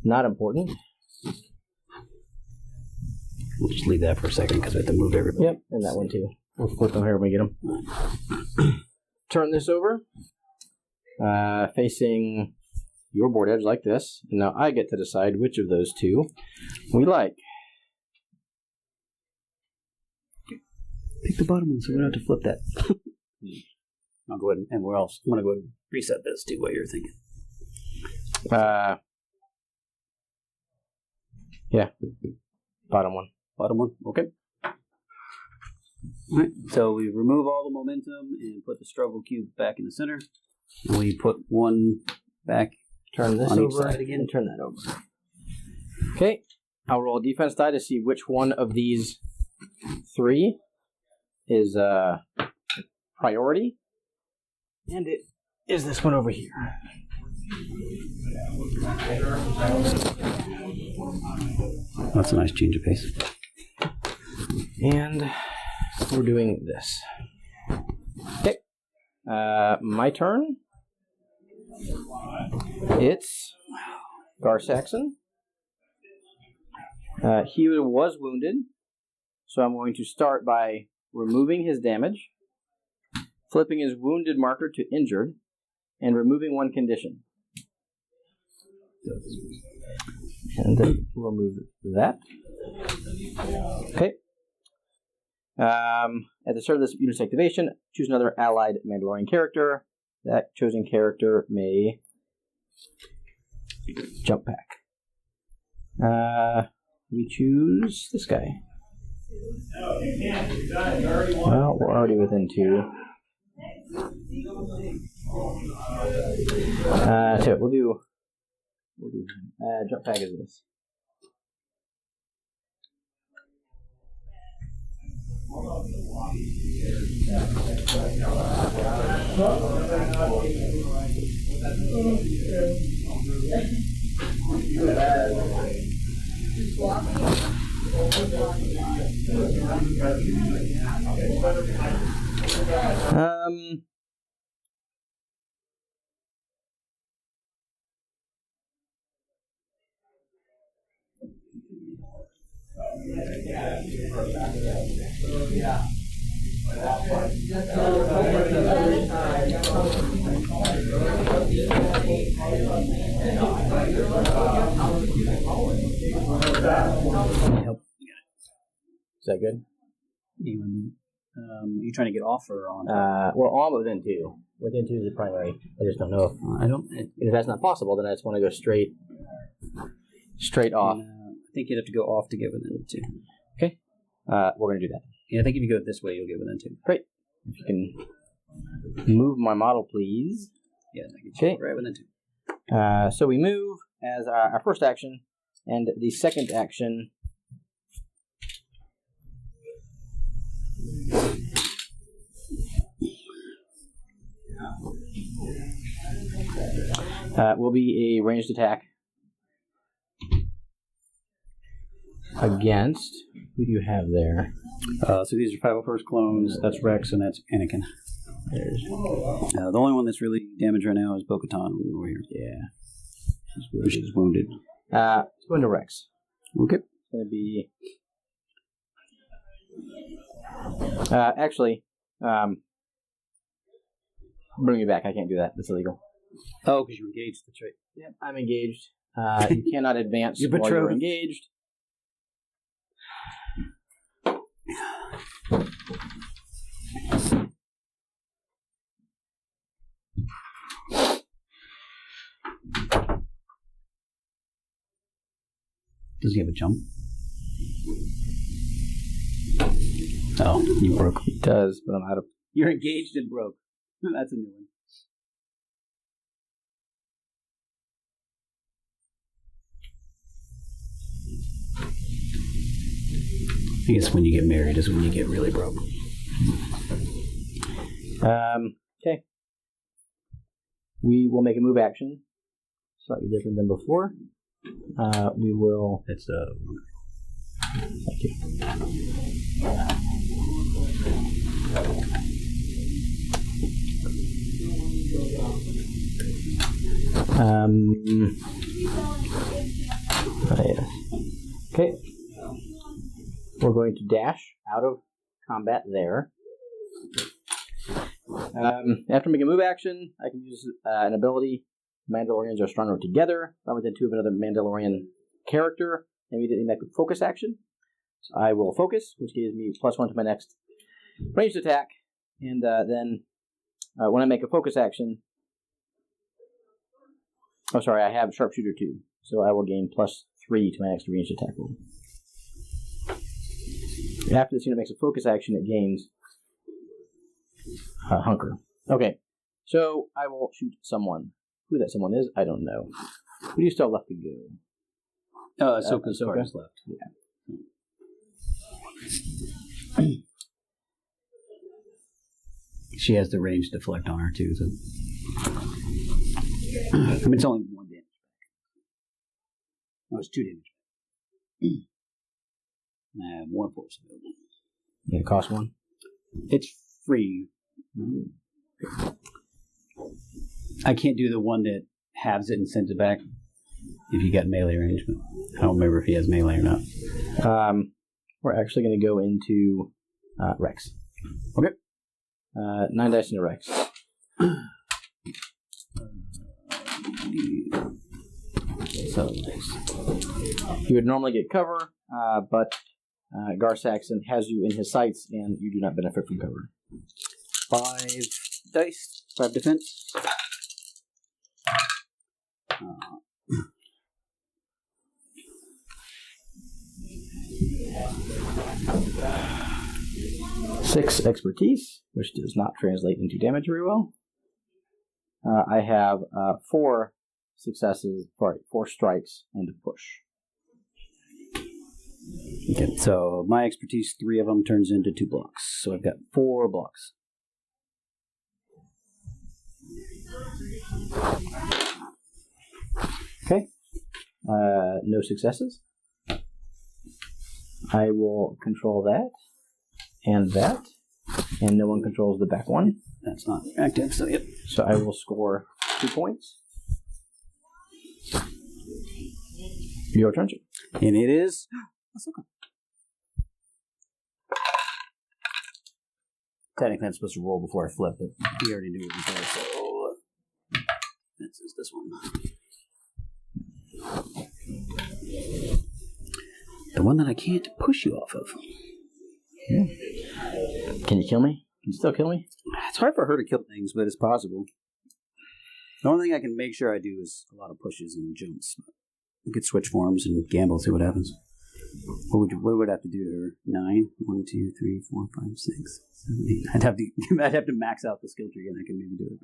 not important. We'll just leave that for a second because we have to move everybody. Yep, and that one too. We'll flip them here when we get them. Turn this over, facing your board edge like this. And now I get to decide which of those 2 we like. Pick the bottom one so we don't have to flip that. I'll go ahead and where else? I'm going to go ahead and reset this to what you're thinking. Yeah, bottom one. Bottom one, okay. Alright, so we remove all the momentum and put the struggle cube back in the center. And we put 1 back. Turn this on over each side again. and turn that over. Okay, I'll roll a defense die to see which one of these 3 is priority. And it is this one over here. That's a nice change of pace. And we're doing this. Okay. My turn. It's Gar Saxon. He was wounded, so I'm going to start by removing his damage, flipping his wounded marker to injured, and removing 1 condition. And then we'll remove that. Okay. At the start of this unit's activation, choose another allied Mandalorian character. That chosen character may jump back. We choose this guy. Well, we're already within 2. So we'll do jump back as this. Is that good? Are you trying to get off or on? Well, on within 2. Within 2 is the primary. I just don't know if that's not possible. Then I just want to go straight off. I think you'd have to go off to get within 2. Okay. We're going to do that. Yeah, I think if you go this way, you'll get within 2. Great. If you can move my model, please. Yeah, I get you right within 2. So we move as our first action, and the second action. Will be a ranged attack against. Who do you have there? So these are 501st clones. That's Rex and that's Anakin. The only one that's really damaged right now is Bo-Katan over here. Yeah. She's wounded. Let's go into Rex. Okay. It's going to be... actually, bring me back. I can't do that. That's illegal. Oh, because you're engaged. That's right. Yep, I'm engaged. You cannot advance You're while you're engaged. Does he have a jump? Oh, you broke. He does, but I'm out of... You're engaged and broke. That's a new one. I guess when you get married is when you get really broke. Okay. We will make a move action. Slightly different than before. We will... It's Thank you. Yes. Okay. We're going to dash out of combat there. After making a move action, I can use an ability. Mandalorians are stronger together. If I'm within 2 of another Mandalorian character, I immediately make a focus action. So I will focus, which gives me +1 to my next ranged attack. And then when I make a focus action... Oh, sorry, I have Sharpshooter 2. So I will gain +3 to my next ranged attack roll. After this unit makes a focus action, it gains Hunker. Okay, so I will shoot someone. Who that someone is, I don't know. Who do you still have left to go? Ahsoka's left. Yeah. She has the range deflect on her, too. So. I mean, it's only 1 damage. No, it's 2 damage. I have 1 force available. It costs 1? It's free. I can't do the one that halves it and sends it back if you got melee range. I don't remember if he has melee or not. We're actually going to go into Rex. Okay. 9 dice into Rex. So you would normally get cover, but Gar Saxon has you in his sights, and you do not benefit from cover. 5 dice, 5 defense. 6 expertise, which does not translate into damage very well. I have 4 successes, 4 strikes, and a push. Okay, so my expertise, 3 of them turns into 2 blocks. So I've got 4 blocks. Okay. No successes. I will control that and that, and no one controls the back one. That's not active, so yep. So I will score 2 points. Your turn. And it is. That's okay. Technically, I'm supposed to roll before I flip, but we already knew what was there, so this is this one. The one that I can't push you off of. Yeah. Can you kill me? Can you still kill me? It's hard for her to kill things, but it's possible. The only thing I can make sure I do is a lot of pushes and jumps. I could switch forms and gamble, see what happens. What would I have to do to her? 9? 1, 2, 3, 4, 5, 6, 7, 8. I'd have to max out the skill tree and I can maybe do it.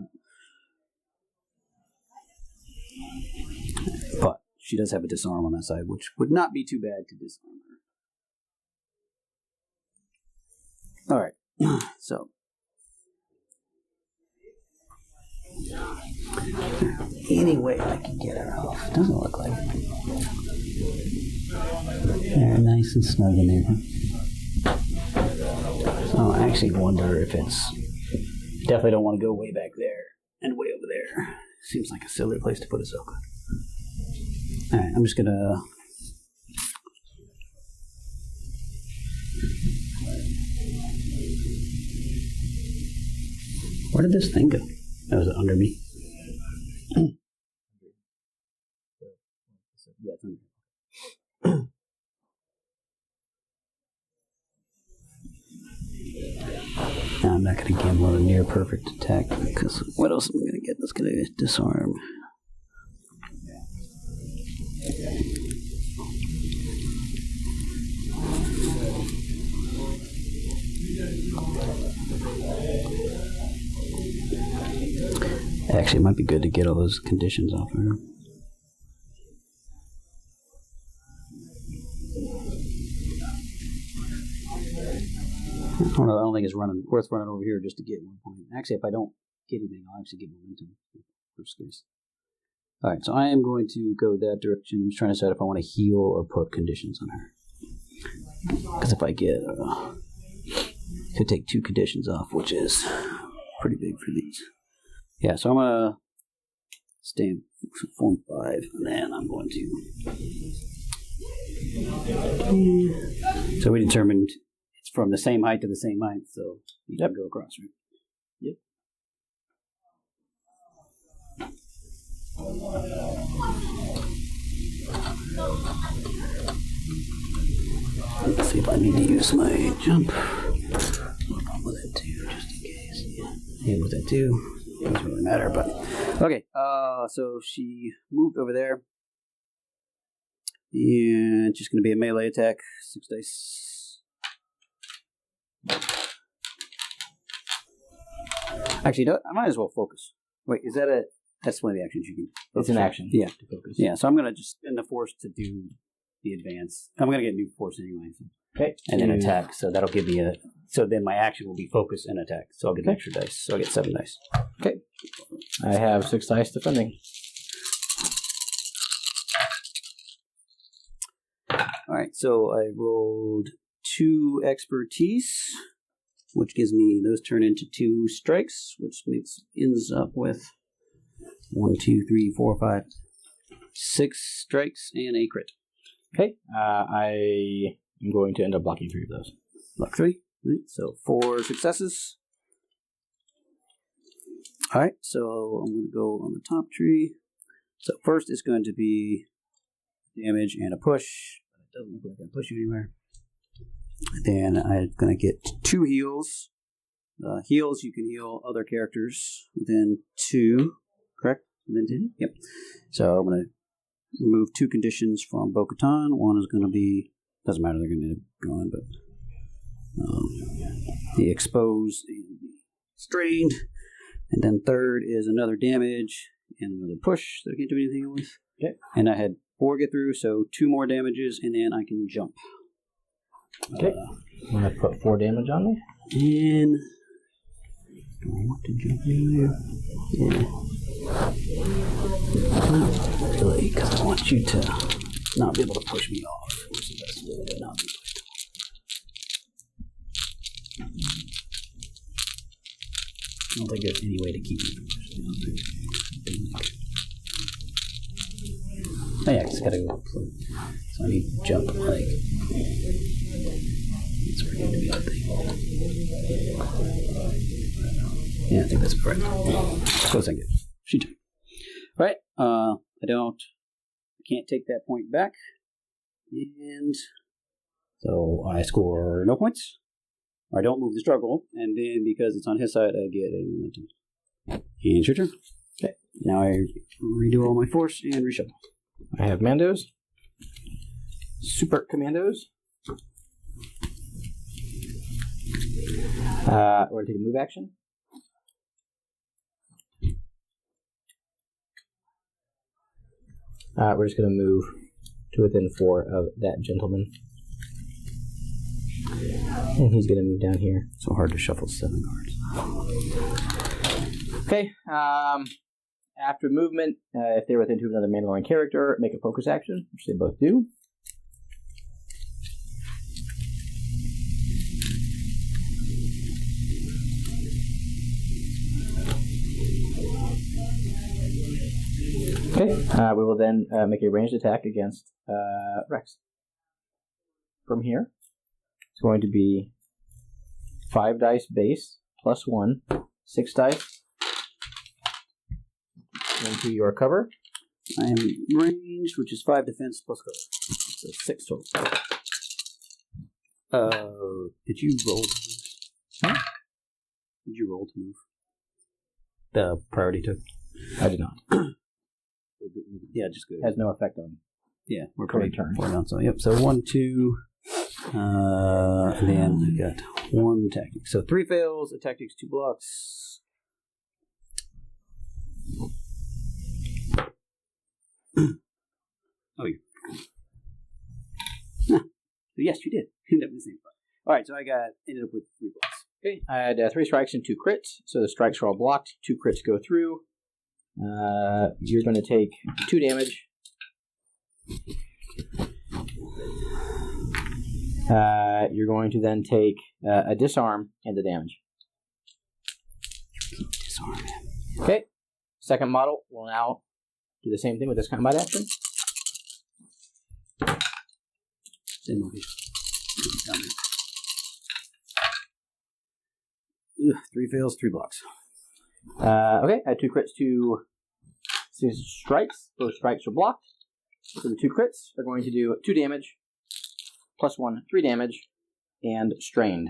But she does have a disarm on that side, which would not be too bad to disarm her. Alright, so. Any way I can get her off. Doesn't look like it. There, nice and snug in there. So I actually wonder if it's... Definitely don't want to go way back there and way over there. Seems like a silly place to put a Soka. Alright, I'm just gonna... Where did this thing go? That was under me. Yeah, it's under. Now I'm not going to gamble on a near perfect attack because what else am I going to get that's going to disarm? Actually, it might be good to get all those conditions off of her. I don't think it's worth running over here just to get 1 point. Actually, if I don't get anything, I'll actually get momentum. First case. Alright, so I am going to go that direction. I'm just trying to decide if I want to heal or put conditions on her. Because if I get... could take 2 conditions off, which is pretty big for these. Yeah, so I'm going to stay in form 5, and then I'm going to... So we determined it's from the same height to the same height, so you can go across, right? Yep. Let's see if I need to use my jump. I'll with that too, just in case. Yeah, and with that too. Doesn't really matter, but okay. So she moved over there, and it's just going to be a melee attack. 6 dice. Actually, no, I might as well focus. Wait, is that a? That's one of the actions you can. It's an action. Yeah, to focus. Yeah. So I'm going to just spend the force to do the advance. I'm going to get new force anyway. So. Okay. And then attack. So that'll give me a. So then my action will be focus and attack. So I'll get an extra dice. So I'll get 7 dice. Okay. I have 6 dice defending. Alright, so I rolled 2 expertise, which gives me, those turn into 2 strikes, which ends up with 1, 2, 3, 4, 5, 6 strikes and a crit. Okay. I am going to end up blocking 3 of those. Block 3. Right, so 4 successes. Alright, so I'm going to go on the top tree. So first it's going to be damage and a push. It doesn't look like I push you anywhere. Then I'm going to get 2 heals. Heals, you can heal other characters within 2. Correct? Within 2? Yep. So I'm going to remove 2 conditions from Bo-Katan. One is going to be, doesn't matter, they're going to end up going, but the exposed and the strained. And then third is another damage and another push that I can't do anything with. Okay. And I had 4 get through, so 2 more damages, and then I can jump. Okay. I'm going to put 4 damage on me. And do I want to jump in there? Yeah. Not really, because I want you to not be able to push me off. What's the best way to not be pushed off? I don't think there's any way to keep me from pushing me off. Oh yeah, I just gotta go. So I need to jump like. It's where I need to be, I think. Yeah, I think that's correct. Close and good. She took. Right. I can't take that point back. And so I score no points. Or I don't move the struggle. And then because it's on his side, I get a momentum. And it's your turn. Okay. Now I redo all my force and reshuffle. I have Mandos. Super Commandos. We're going to take a move action. We're just going to move to within 4 of that gentleman. And he's going to move down here. So hard to shuffle 7 cards. Okay. After movement, if they're within 2 of another Mandalorian character, make a focus action, which they both do. Okay, we will then make a ranged attack against Rex. From here, it's going to be 5 dice base, plus 1, 6 dice into your cover. I am ranged, which is 5 defense plus cover. So 6 total. Did you roll? Huh? Did you roll to move? The priority took? I did not. Yeah, just good. Has no effect on. Yeah, we're pretty pretty down. So yep. So 1, 2. And then I got 1 tactic. So 3 fails. A tactic's 2 blocks. Oh, you. Huh. Yes, you did. Ended up in the same spot. All right, so I ended up with 3 blocks. Okay, I had 3 strikes and 2 crits. So the strikes are all blocked. 2 crits go through. You're going to take 2 damage. You're going to then take a disarm and the damage. Disarm. Okay. Second model will now do the same thing with this combat action. Same movie. 3 fails, 3 blocks. Okay, I had 2 crits, 2 strikes. Those strikes are blocked. So the 2 crits are going to do 2 damage, plus 1, 3 damage, and strained.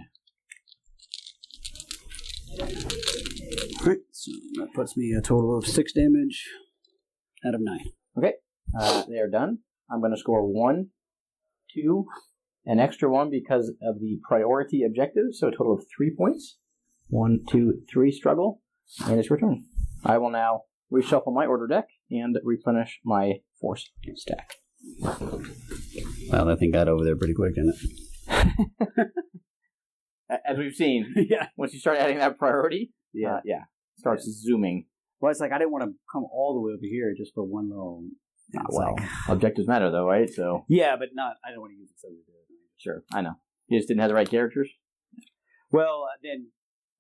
Alright, so that puts me a total of 6 damage out of 9. Okay, they are done. I'm going to score 1, 2, an extra 1 because of the priority objective, so a total of 3 points. 1, 2, 3 struggle, and it's return. I will now reshuffle my order deck and replenish my force stack. Well, that thing got over there pretty quick, didn't it? As we've seen, Yeah. Once you start adding that priority, Yeah. starts zooming. Well, it's like I didn't want to come all the way over here just for one little. Well, objectives matter though, right? So yeah, but not. I don't want to use it so. Sure, I know. You just didn't have the right characters. Well, then.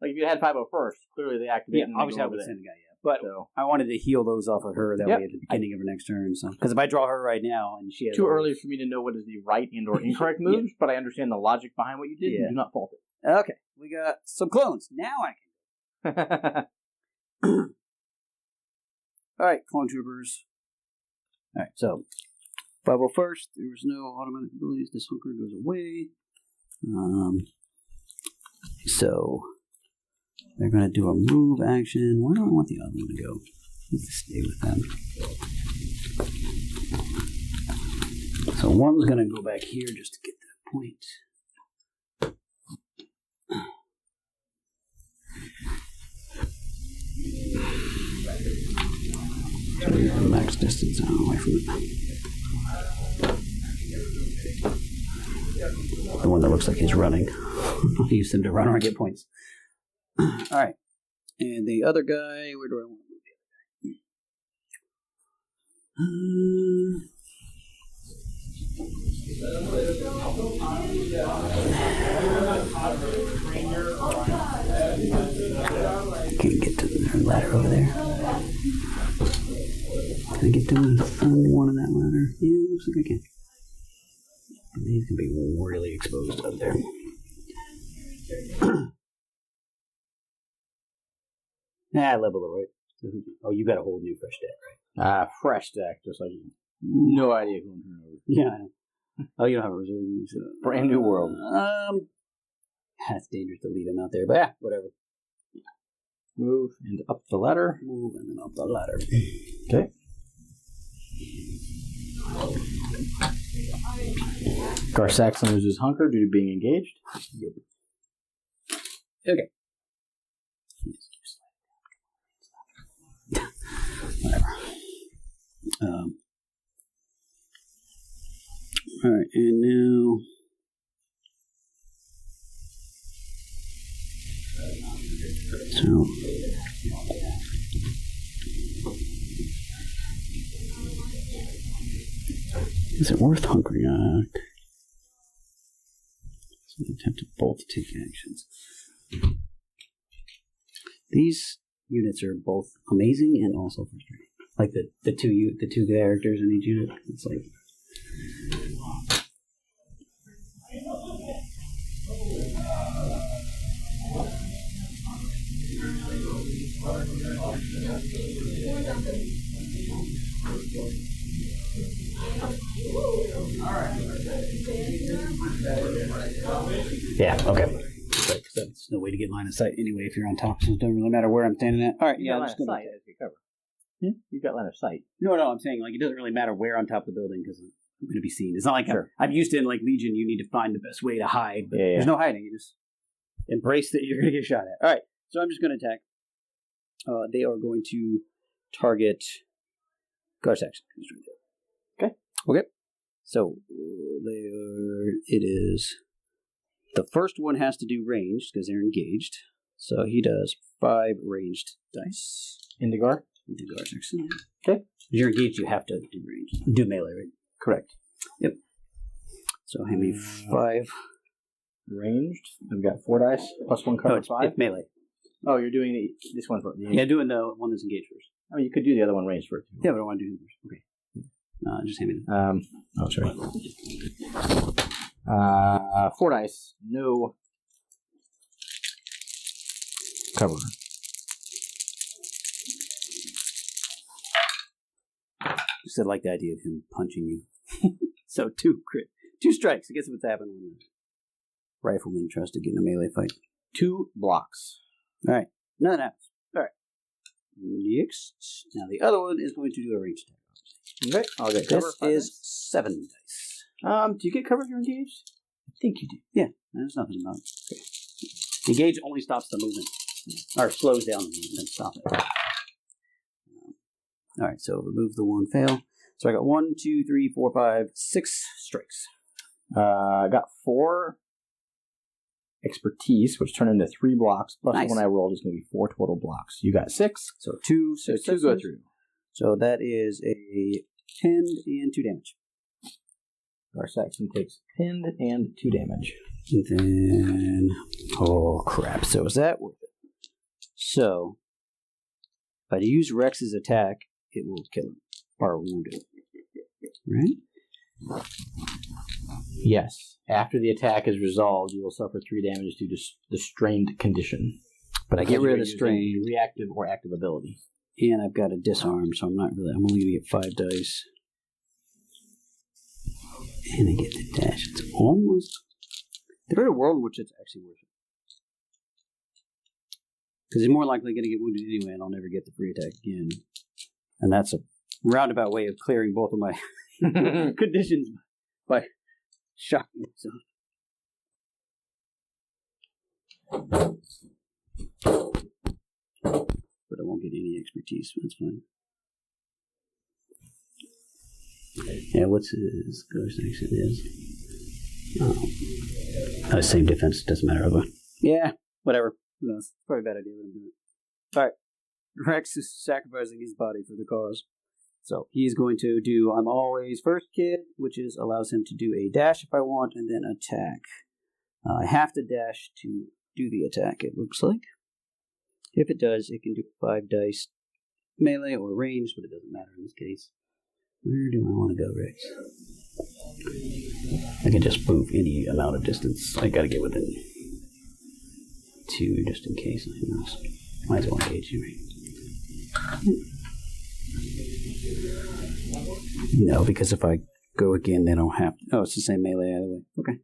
Like if you had 501st, clearly they activated. Yeah, obviously I would send a guy. Yeah, but I wanted to heal those off of her that way at the beginning of her next turn. So because if I draw her right now and she has too early for me to know what is the right and or incorrect moves, but I understand the logic behind what you did. And do not fault it. Okay, we got some clones. Now I can. All right, clone troopers. All right, so 501st. There was no automatic abilities. This hunker goes away. So. They're going to do a move action. Where do I want the other one to go? Let's stay with them. So one's going to go back here just to get that point. Max distance away from it. The one that looks like he's running. I'll use him to run or get points. Alright. And the other guy, where do I want to move the other guy? Can't get to the ladder over there. Can I get to one on that ladder? Yeah, looks like I can. He's going to be really exposed up there. I level it, right? Oh, you got a whole new fresh deck, right? Fresh deck, just like you. No idea who I'm turning over. Yeah, I know. Oh, you don't have a reserve. So. Brand new world. That's dangerous to leave him out there, but yeah, whatever. Move and up the ladder. Move and then up the ladder. Okay. Gar-Saxon loses hunker due to being engaged. Yep. Okay. Whatever. Alright, and now so is it worth hunkering on? So attempt to both take actions. These units are both amazing and also frustrating. Like the two characters in each unit. It's like yeah, okay. Right, that's no way to get line of sight anyway if you're on top, so it doesn't really matter where I'm standing at. Alright, yeah, I'm just gonna cover. You got line of sight. No, I'm saying like it doesn't really matter where on top of the building because I'm going to be seen. It's not like I'm used to in like Legion. You need to find the best way to hide, but there's no hiding. You just embrace that you're going to get shot at. All right, so I'm just going to attack. They are going to target Gar-Saxon. Okay. So it is the first one has to do ranged because they're engaged. So he does 5 ranged dice. Indigar. Gar-Saxon. Okay. If you're engaged, you have to do ranged. Do melee, right? Correct. Yep. So hand me 5. Ranged. I've got 4 dice plus 1 cover. No, it's melee. Oh, you're doing this one first. Yeah, doing the one that's engaged first. I mean, you could do the other one ranged first. Yeah, but I want to do him first. Okay. Just hand me oh, sorry. 4 dice. No cover. Just like the idea of him punching you. So 2 strikes. I guess what's happened when the rifleman tries to get in a melee fight. 2 blocks. All right. Nothing happens. All right. Next. Now the other one is going to do a range attack. Okay. I'll get cover. This is 7 dice. Do you get cover if you're engaged? I think you do. Yeah. There's nothing about it. Okay. Engage only stops the movement. Or slows down the movement and stop it. All right, so remove the 1 fail. So I got 1, 2, 3, 4, 5, 6 strikes. I got 4 expertise, which turned into 3 blocks. Plus the one I rolled is going to be 4 total blocks. You got 6. So 2, so 2 go through. So that is a 10 and 2 damage. Gar-Saxon takes 10 and 2 damage. And then, oh crap! So is that worth it? So if I use Rex's attack, it will kill him or wound him. Right? Yes. After the attack is resolved, you will suffer 3 damage due to the strained condition. But I get rid of the strain. Reactive or active ability. And I've got a disarm, so I'm only going to get 5 dice. And I get the dash. It's almost... There's a world in which it's actually worth it. Because he's more likely going to get wounded anyway, and I'll never get the free attack again. And that's a roundabout way of clearing both of my conditions by shocking myself. But I won't get any expertise, so that's fine. Yeah, what's his ghost action is? Same defense, doesn't matter. Yeah, whatever. Who knows? Probably a bad idea what I'm doing. Alright. Rex is sacrificing his body for the cause. So he's going to do I'm always first kid, which is allows him to do a dash if I want, and then attack. I have to dash to do the attack, it looks like. If it does, it can do 5 dice melee or range, but it doesn't matter in this case. Where do I want to go, Rex? I can just move any amount of distance. I gotta get within 2 just in case. Who knows? Might as well engage you. No, because if I go again, they don't have to. Oh, it's the same melee either way. Okay.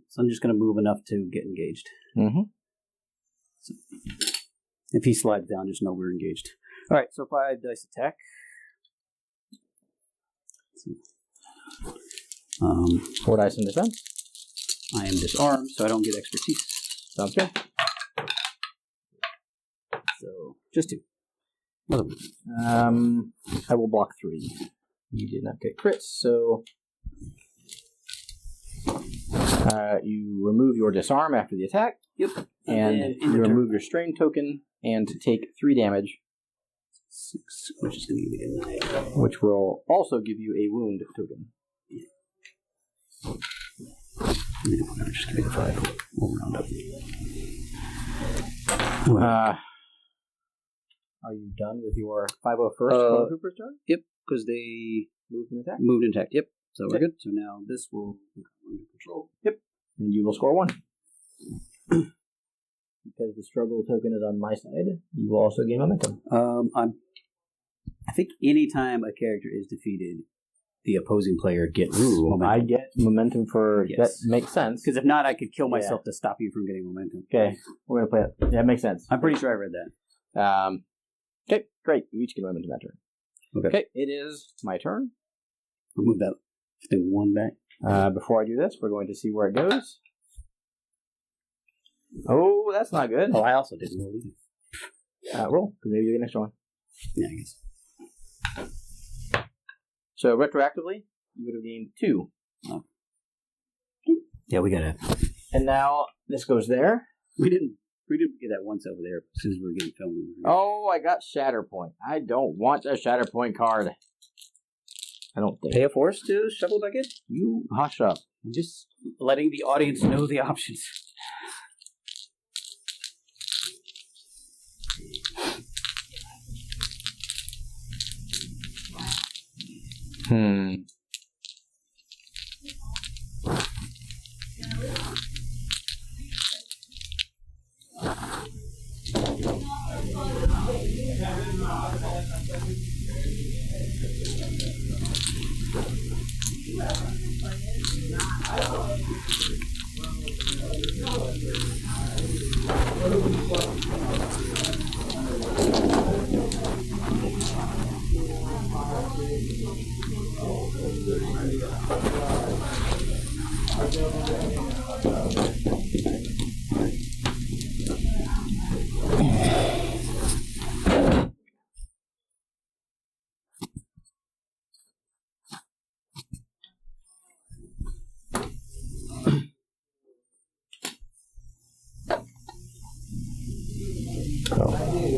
So I'm just going to move enough to get engaged. Mm-hmm. So if he slides down, just know we're engaged. All right, so 5 dice attack. 4 dice in defense. I am disarmed, so I don't get expertise. Sounds good. So just 2. I will block 3. You did not get crits, so you remove your disarm after the attack. Yep. And you remove your strain token and take 3 damage. 6, which is going to give me a 9. Which will also give you a wound token. Yeah, whatever, just give me the 5. We'll round up. Are you done with your 501st Cooper's turn? Yep, because they moved and attacked. Moved and attacked, yep. So we're good. So now this will become under control. Yep. And you will score 1. Because the struggle token is on my side, you will also gain momentum. I think anytime a character is defeated, the opposing player gets momentum. I get momentum for... Yes. That makes sense. Because if not, I could kill myself to stop you from getting momentum. Okay, we're going to play it. Yeah, it makes sense. I'm pretty sure I read that. Okay, great. You each get momentum that turn. Okay, it is my turn. I'll move that thing 1 back. Before I do this, we're going to see where it goes. Oh, that's not good. Oh, I also didn't roll either. Roll, because maybe you get an extra one. Yeah, I guess. So retroactively, you would have gained 2. Oh. Yeah, we got it. And now this goes there. We didn't get that once over there since we were getting filmed. Oh, I got Shatterpoint. I don't want a Shatterpoint card. I don't think. Pay a force to shuffle back in? You hush up. I'm just letting the audience know the options.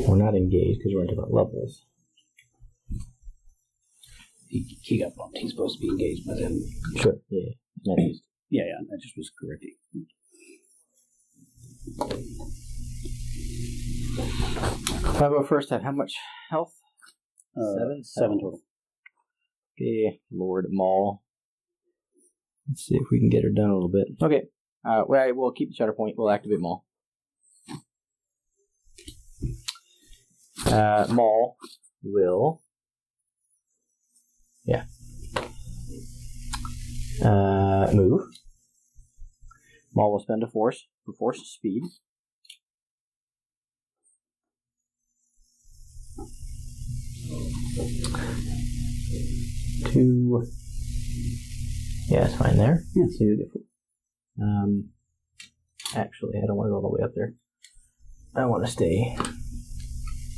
We're not engaged because we're into about levels. He got bumped. He's supposed to be engaged with him. Sure. Yeah. Yeah. That just was correcting. 501st have how much health? 7 total. Okay, Lord Maul. Let's see if we can get her done a little bit. Okay. We'll keep the Shatterpoint. We'll activate Maul. Maul will... Yeah. Move. Maul will spend a force for force speed. Two. Yeah, it's fine there. Yeah. Actually, I don't want to go all the way up there. I want to stay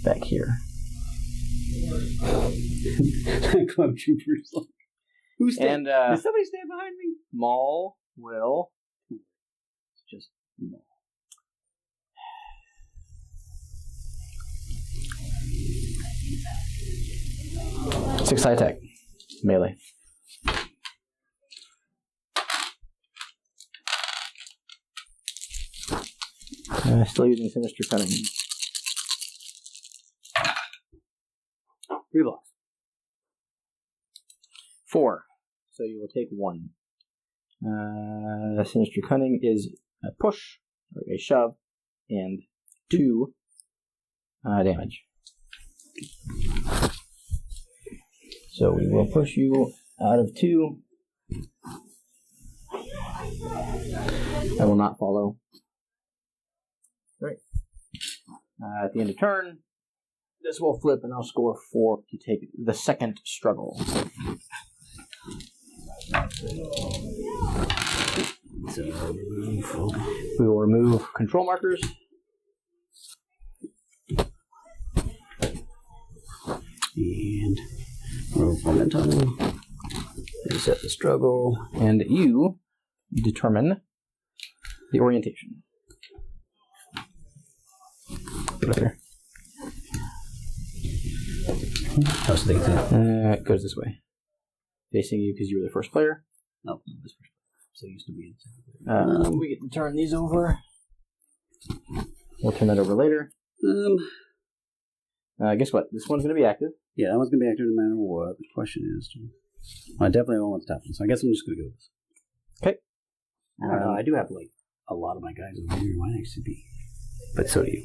back here. Club troopers. Who's and did somebody stand behind me? Maul will just... Six side attack. Melee. Still using Sinister Cunning. 3 blocks. 4. So you will take 1. Sinister Cunning is a push, or a shove, and 2 damage. So we will push you out of 2. I will not follow. Right. At the end of turn, this will flip and I'll score 4 to take the second struggle. So we will remove control markers. And remove momentum. Reset the struggle. And you determine the orientation. There. Oh, so it goes this way. Facing you because you were the first player. No, this first player. So it used to be in second player. We get to turn these over. We'll turn that over later. Guess what? This one's going to be active. Yeah, that one's going to be active no matter what. The question is... I definitely don't want to top one, so I guess I'm just going to go with this. Okay. I don't know. I do have, like, a lot of my guys over here. Might actually be. But so do you.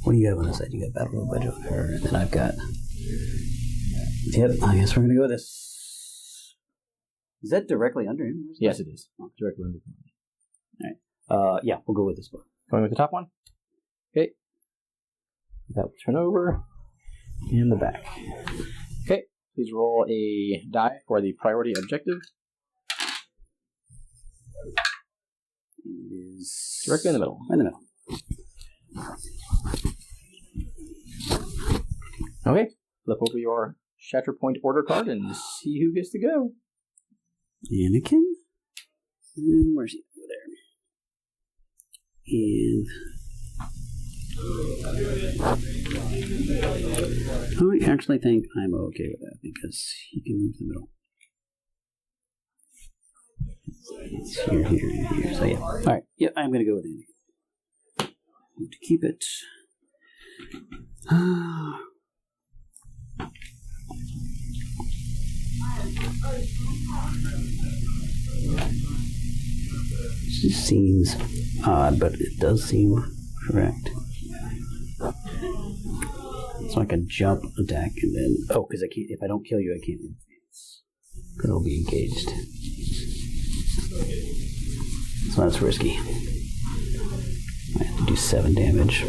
What do you have on this side? You got Battle Road Budget over here, and then I've got... Yep, I guess we're going to go with this. Is that directly under him? Yes, it is. Directly under him. All right. Yeah, we'll go with this one. Going with the top one? Okay. That will turn over. And the back. Okay. Please roll a die for the priority objective. It is... Directly in the middle. In the middle. Okay. Flip over your Shatterpoint order card and see who gets to go. Anakin? And where's he? Over there. And I actually think I'm okay with that because he can move to the middle. It's here, here, and here. So yeah. Alright. Yeah, I'm going to go with Anakin. To keep it. This seems odd, but it does seem correct. So I can jump, attack, and then... Oh, because I can't... If I don't kill you, I can't advance. Because I'll be engaged. So that's risky. I have to do 7 damage.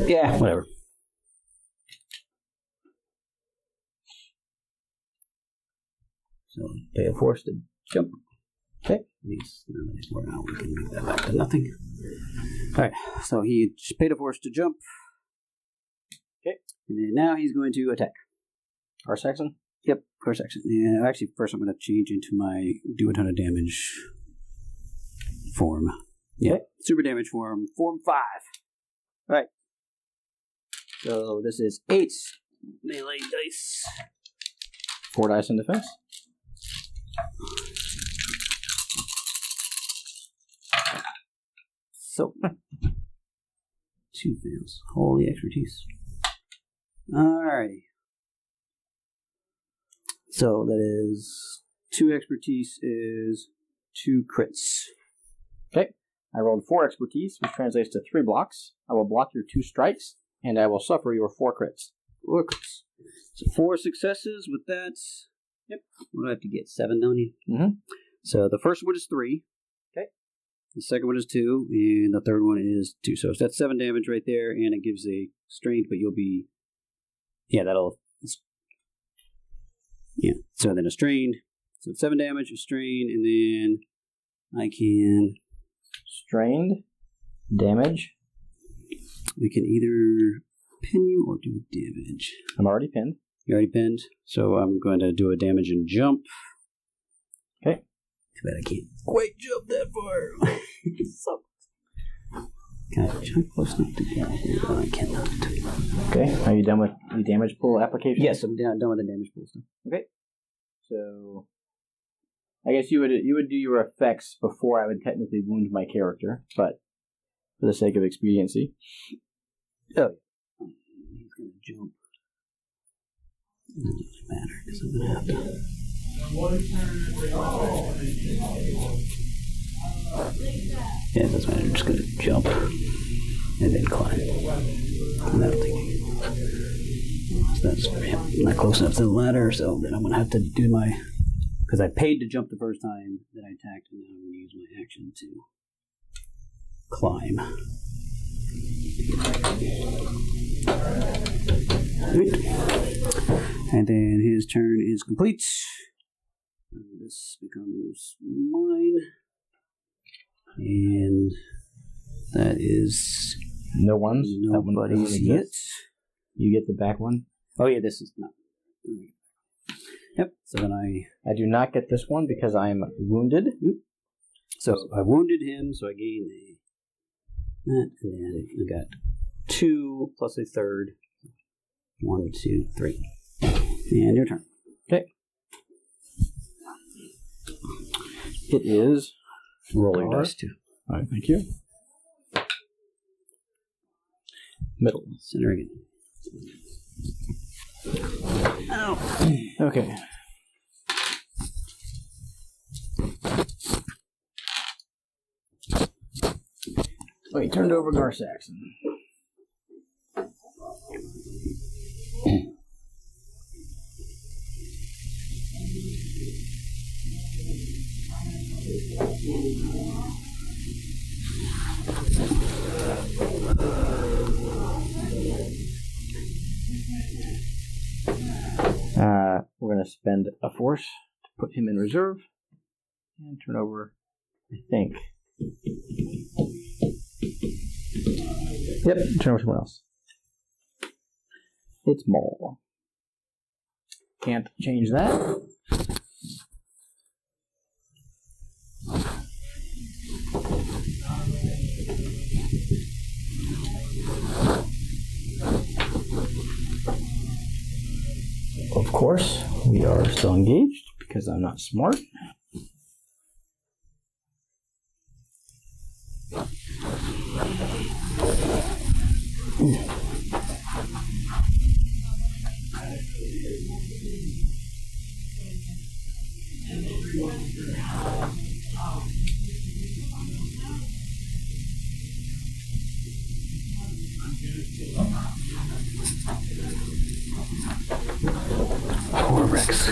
Yeah, whatever. So, pay a force to jump. Okay. These, none of these more now. We can move that back to nothing. Alright, so he paid a force to jump. Okay. And then now he's going to attack. Our Saxon? Yep, first action. Yeah, actually, first I'm going to change into my do a ton of damage form. Yeah, okay. Super damage form 5. Alright. So this is 8 melee dice. 4 dice in defense. So, 2 fails. Holy expertise. Alrighty. So that is 2 expertise is 2 crits. Okay. I rolled 4 expertise, which translates to 3 blocks. I will block your 2 strikes, and I will suffer your 4 crits. 4 crits. So 4 successes with that. Yep. What do I have to get? 7, don't you? Mm-hmm. So the first one is 3. Okay. The second one is 2, and the third one is 2. So that's 7 damage right there, and it gives a strain, but you'll be... Yeah, that'll... Yeah, so then a strain. So 7 damage, a strain, and then I can... Strained, damage. We can either pin you or do damage. I'm already pinned. You already pinned? So I'm going to do a damage and jump. Okay. Too bad I can't quite jump that far. So, can I jump close enough to get here? No, I cannot. Okay. Are you done with the damage pool application? Yes, I'm done with the damage pool stuff. Okay. So, I guess you would do your effects before I would technically wound my character, but for the sake of expediency. Oh, he's gonna jump. It doesn't matter because I'm gonna have to. Yeah, it doesn't matter. I'm just gonna jump and then climb. And I don't think so that's not close enough to the ladder, so then I'm gonna have to do my. Because I paid to jump the first time, then I attacked, and now I'm going to use my action to climb. And then his turn is complete. And this becomes mine. And that is no ones. Nobody's yet. You get the back one. Oh yeah, this is not. Yep. So then I do not get this one because I am wounded. So I wounded him, so I gained that, and then I got 2 plus a third. 1, 2, 3. And your turn. Okay. It is roll your dice too. All right, thank you. Middle. Center again. Ow. Okay. Oh, he turned over Gar Saxon. We're going to spend a force to put him in reserve and turn over, I think. Yep, turn over someone else. It's Maul. Can't change that. Of course, we are still engaged because I'm not smart. Poor Rex.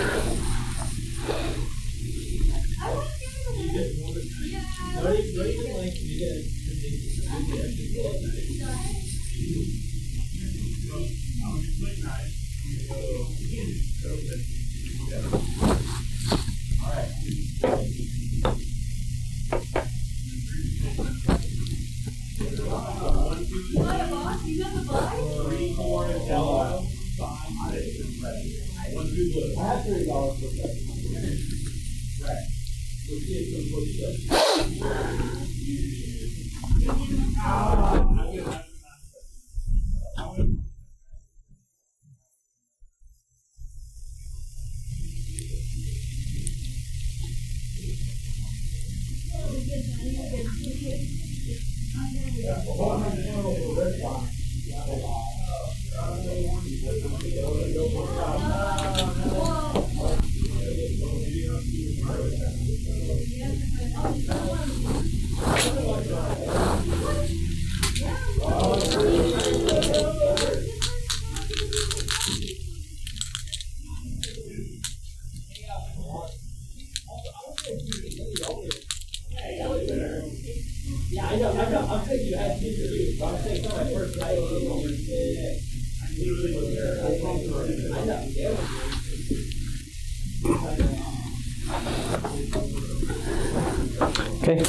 Okay,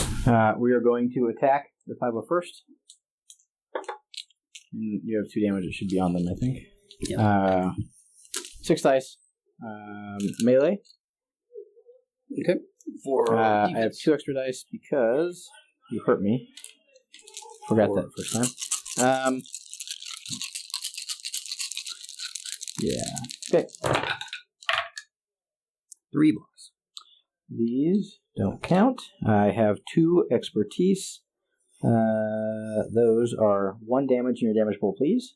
we are going to attack the 501st. And you have 2 damage, it should be on them, I think. Yep. 6 dice. Melee. Okay. I have 2 extra dice because you hurt me. Forgot that first time. Yeah. Okay. 3 blocks. These don't count. I have 2 expertise. Those are 1 damage in your damage pool, please.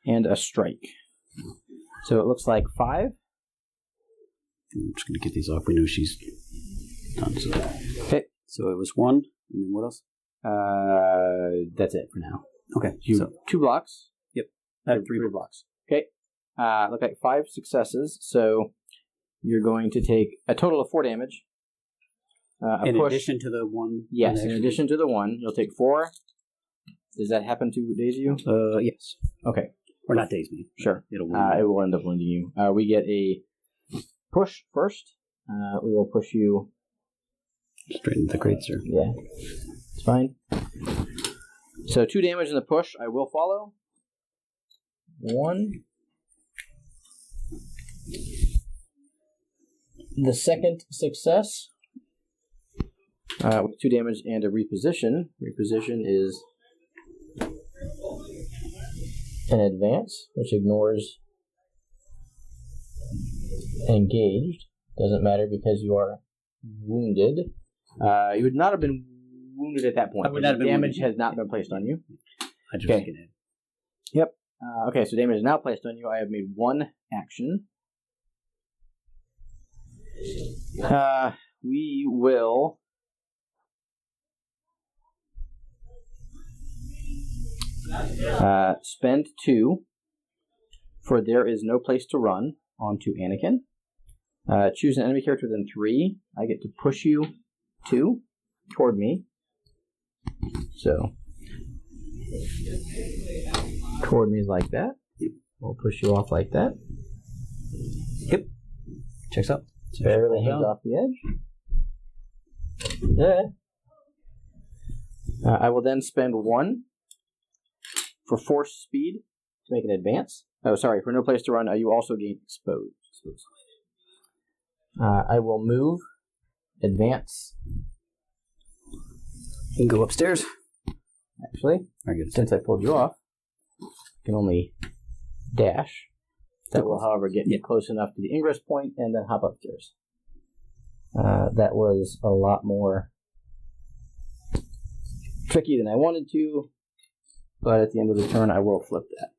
And a strike. So it looks like 5. I'm just going to get these off. We know she's done. So. Okay. So it was 1. And then what else? That's it for now. Okay. So 2 blocks. Yep. I have 3 blocks. Okay. Look like 5 successes. So you're going to take a total of 4 damage. In addition to the 1? Yes, in addition to the 1. You'll take 4. Does that happen to daze you? Yes. Okay. Or not daze me. Sure. It will end up wounding you. We get a push first. We will push you straight into the crates, sir. Yeah. It's fine. So 2 damage in the push. I will follow. 1. The second success. With 2 damage and a reposition. Reposition is an advance, which ignores engaged. Doesn't matter because you are wounded. You would not have been wounded at that point. Damage has not been placed on you. I just get it. Yep. Okay, so damage is now placed on you. I have made 1 action. We will spend 2 for There Is No Place to Run onto Anakin. Choose an enemy character within 3. I get to push you 2 toward me. So, toward me is like that. We'll push you off like that. Yep. Checks out. Barely hangs off the edge. Yeah. I will then spend 1 for force speed to make an advance. Oh, sorry. For No Place to Run, you also gain exposed. I will move, advance. You can go upstairs. Actually, since I pulled you off, I can only dash. That will, however, get me close enough to the ingress point and then hop upstairs. That was a lot more tricky than I wanted to, but at the end of the turn, I will flip that.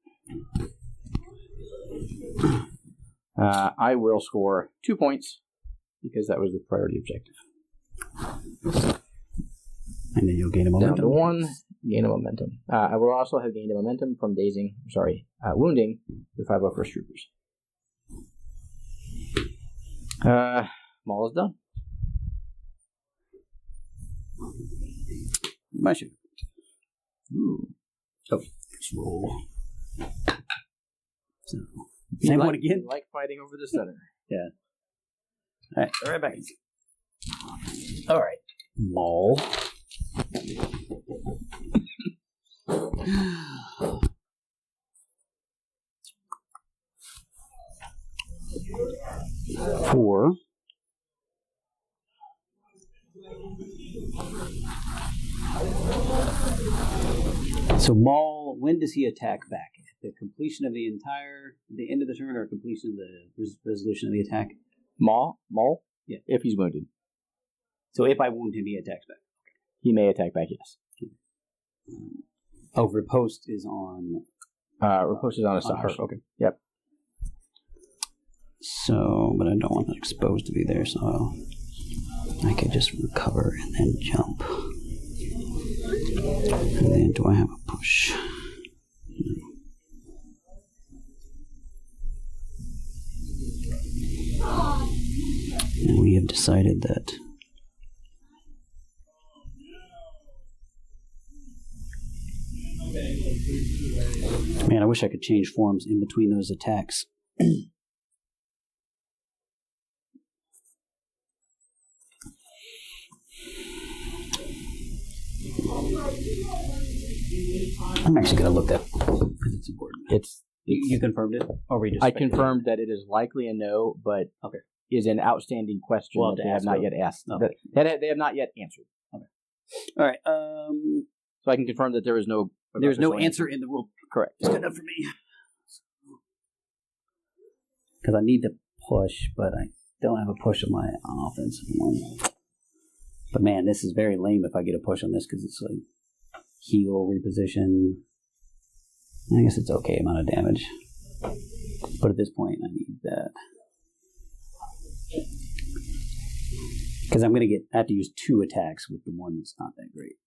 I will score 2 points because that was the priority objective. And then you'll gain a momentum. Down to 1, gain a momentum. I will also have gained a momentum from wounding your 5 first troopers. Maul is done. My shoot. Ooh. Oh, let's roll. So, same one again. You like fighting over the center. Yeah. All right back. All right, Maul. Four. So Maul, when does he attack back? At the completion of the end of the turn, or completion of the resolution of the attack? Maul? Yeah. If he's wounded. So if I wound him, he attacks back. He may attack back, yes. Oh, riposte is on... riposte is on a side. Okay. Yep. So, but I don't want that exposed to be there, so I could just recover and then jump. And then do I have a push? And we have decided that man, I wish I could change forms in between those attacks. I'm actually going to look that up because it's important. It's you confirmed it, or we just? I confirmed that it is likely a no, but okay. is an outstanding question that they have not yet asked. Okay. That they have not yet answered. Okay. All right. So I can confirm that there is no answer in the rule. Correct. It's good enough for me. Because I need to push, but I don't have a push on my offensive one. But man, this is very lame if I get a push on this because it's like heal, reposition. I guess it's okay amount of damage. But at this point, I need that. Because I have to use 2 attacks with the one that's not that great.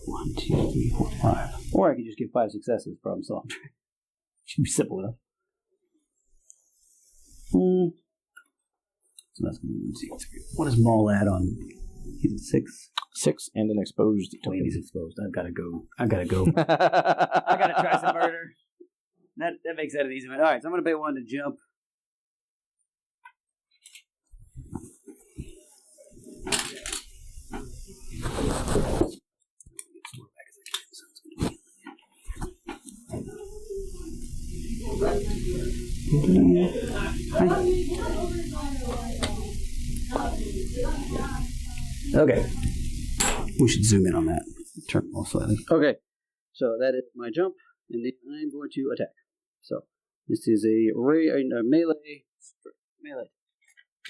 1, 2, 3, 4, 5. Or I could just get 5 successes, problem solved. Should be simple enough. So that's going to be 1, 2, 3. What does Maul add on? He's at 6. 6 and an exposed. Wait, he's exposed. I've got to go. I got to try some murder. That makes that an easy one. All right, so I'm going to pay 1 to jump. Okay. We should zoom in on that. Turn more slightly. Okay. So that is my jump, and then I'm going to attack. So this is a melee.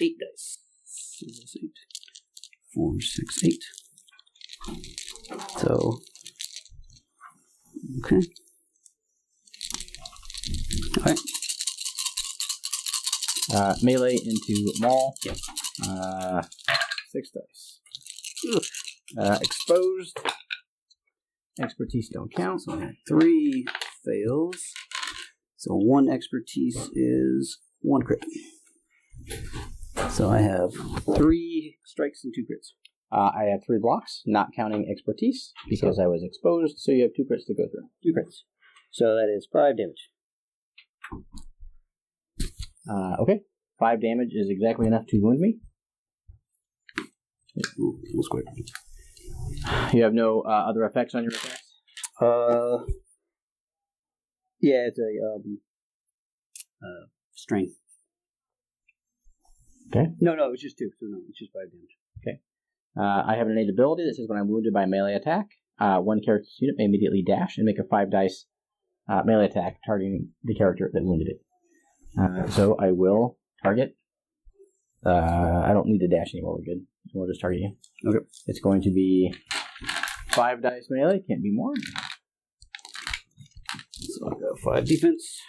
8 dice. 4, 6, 8. So okay. All right. Melee into Maul. Yep. 6 dice. Exposed. Expertise don't count. So 3 fails. So 1 expertise is 1 crit. So I have 3 strikes and 2 crits. I have 3 blocks, not counting expertise, because I was exposed, so you have 2 crits to go through. 2 crits. So that is 5 damage. Okay. 5 damage is exactly enough to wound me. That's quick. You have no other effects on your attacks? Yeah, it's a strength. Okay. No, it's just 2. So no, it's just 5 damage. Okay. I have an innate ability that says when I'm wounded by a melee attack, 1 character's unit may immediately dash and make a 5 dice melee attack targeting the character that wounded it. So I will target. I don't need to dash anymore. We're good. We'll just target you. Okay. It's going to be 5 dice melee. Can't be more. So I'll go 5 defense.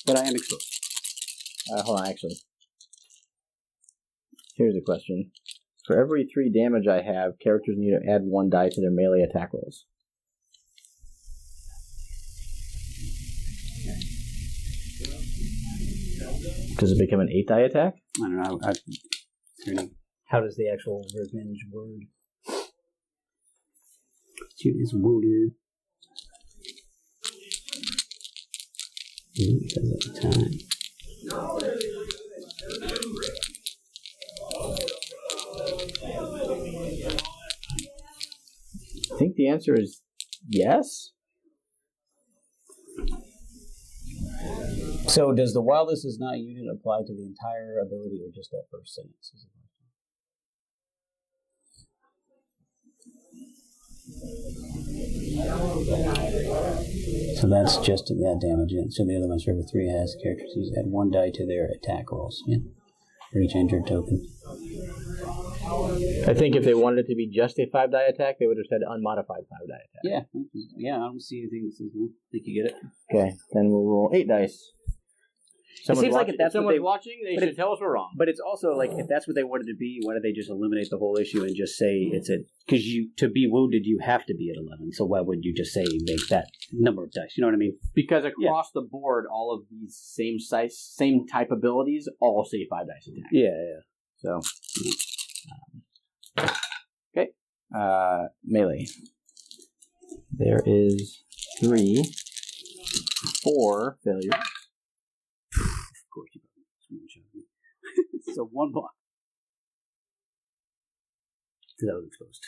But I am exposed. Hold on, actually. Here's a question. For every 3 damage I have, characters need to add 1 die to their melee attack rolls. Does it become an 8 die attack? I don't know. How does the actual revenge word? Student is wounded. Because at the time. I think the answer is yes. So does the wildest is not unit apply to the entire ability or just that first sentence? So that's just that damage. So the other ones for every 3 has characters add 1 die to their attack rolls. Yeah. For each injured token. I think if they wanted it to be just a 5 die attack, they would have said unmodified 5 die attack. Yeah, I don't see anything that says no. I think you get it. Okay, then we'll roll 8 dice. It seems like if that's what someone's watching, they should tell us we're wrong. But it's also like if that's what they wanted to be, why did they just eliminate the whole issue and just say it's a because to be wounded you have to be at 11. So why would you just say make that number of dice? You know what I mean? Because across the board, all of these same type abilities all say 5 dice attack. Yeah. So okay, melee. There is 3, 4 failures. Of course you got me. So 1 block. So that was exposed.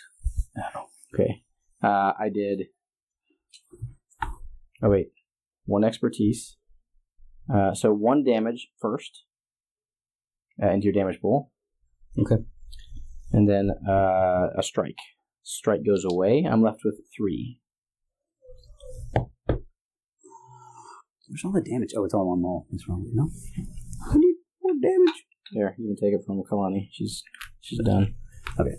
Oh, okay. I did. Oh wait, 1 expertise, So 1 damage first into your damage pool. Okay. And then a strike. Strike goes away. I'm left with 3. Where's all the damage? Oh, it's all on Maul. That's wrong. No? I need more damage. Here, you can take it from Kalani. She's done. Okay.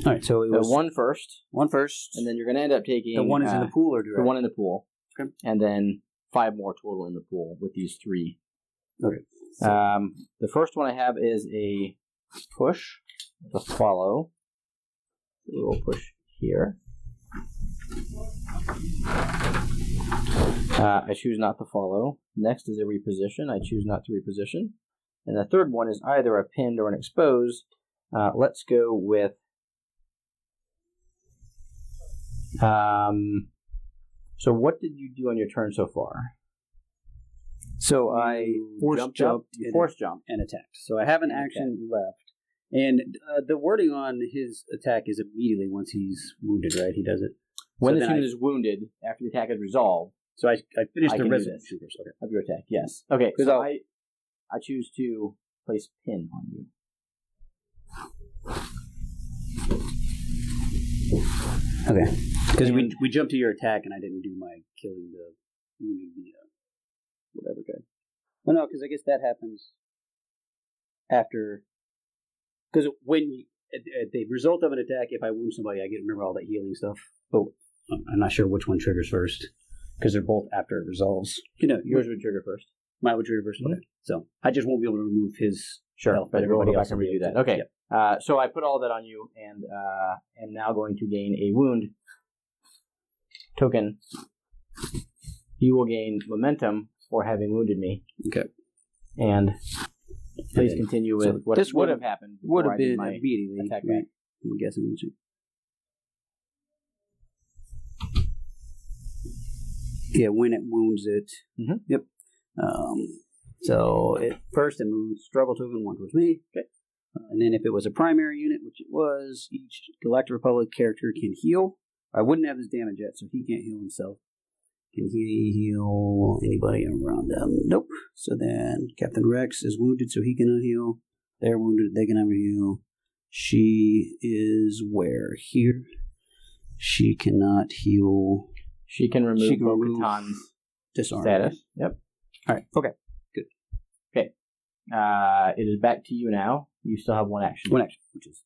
All right. So it was 1 first. 1 first. And then you're going to end up taking... The 1 is in the pool or direct? The 1 in the pool. Okay. And then 5 more total in the pool with these 3. Okay. So. The first one I have is a push. The follow. We will push here. I choose not to follow. Next is a reposition. I choose not to reposition. And the third one is either a pinned or an exposed. Let's go with... so what did you do on your turn so far? So I force jumped and attacked. So I have an action left. And the wording on his attack is immediately once he's wounded, right? He does it. When the student is wounded, after the attack is resolved. So I finished the resolution first. Okay. Of your attack, yes. Okay, so I choose to place pin on you. Okay. Because we jumped to your attack and I didn't do my killing the wounding the whatever guy. Well, no, because I guess that happens after. Because when the result of an attack, if I wound somebody, I get to remember all that healing stuff. But I'm not sure which one triggers first because they're both after it resolves. Yours would trigger first. Mine would trigger first. Okay. So I just won't be able to remove his health, but everybody else can redo that. Okay. Yep. So I put all that on you, and am now going to gain a wound token. You will gain momentum for having wounded me. Okay. And please continue with what this would have happened. Would have been immediately. Attack back. I'm guessing. Yeah, when it wounds it. Mm-hmm. Yep. So first it moves struggle token 1 towards me. Okay. And then if it was a primary unit, which it was, each Galactic Republic character can heal. I wouldn't have his damage yet, so he can't heal himself. Can he heal anybody around them? Nope. So then Captain Rex is wounded, so he cannot heal. They're wounded, they can never heal. She is where? Here. She cannot heal. She can remove Bo-Katan's disarm status. Yep. All right. Okay. Good. Okay. It is back to you now. You still have 1 action. 1 action, which is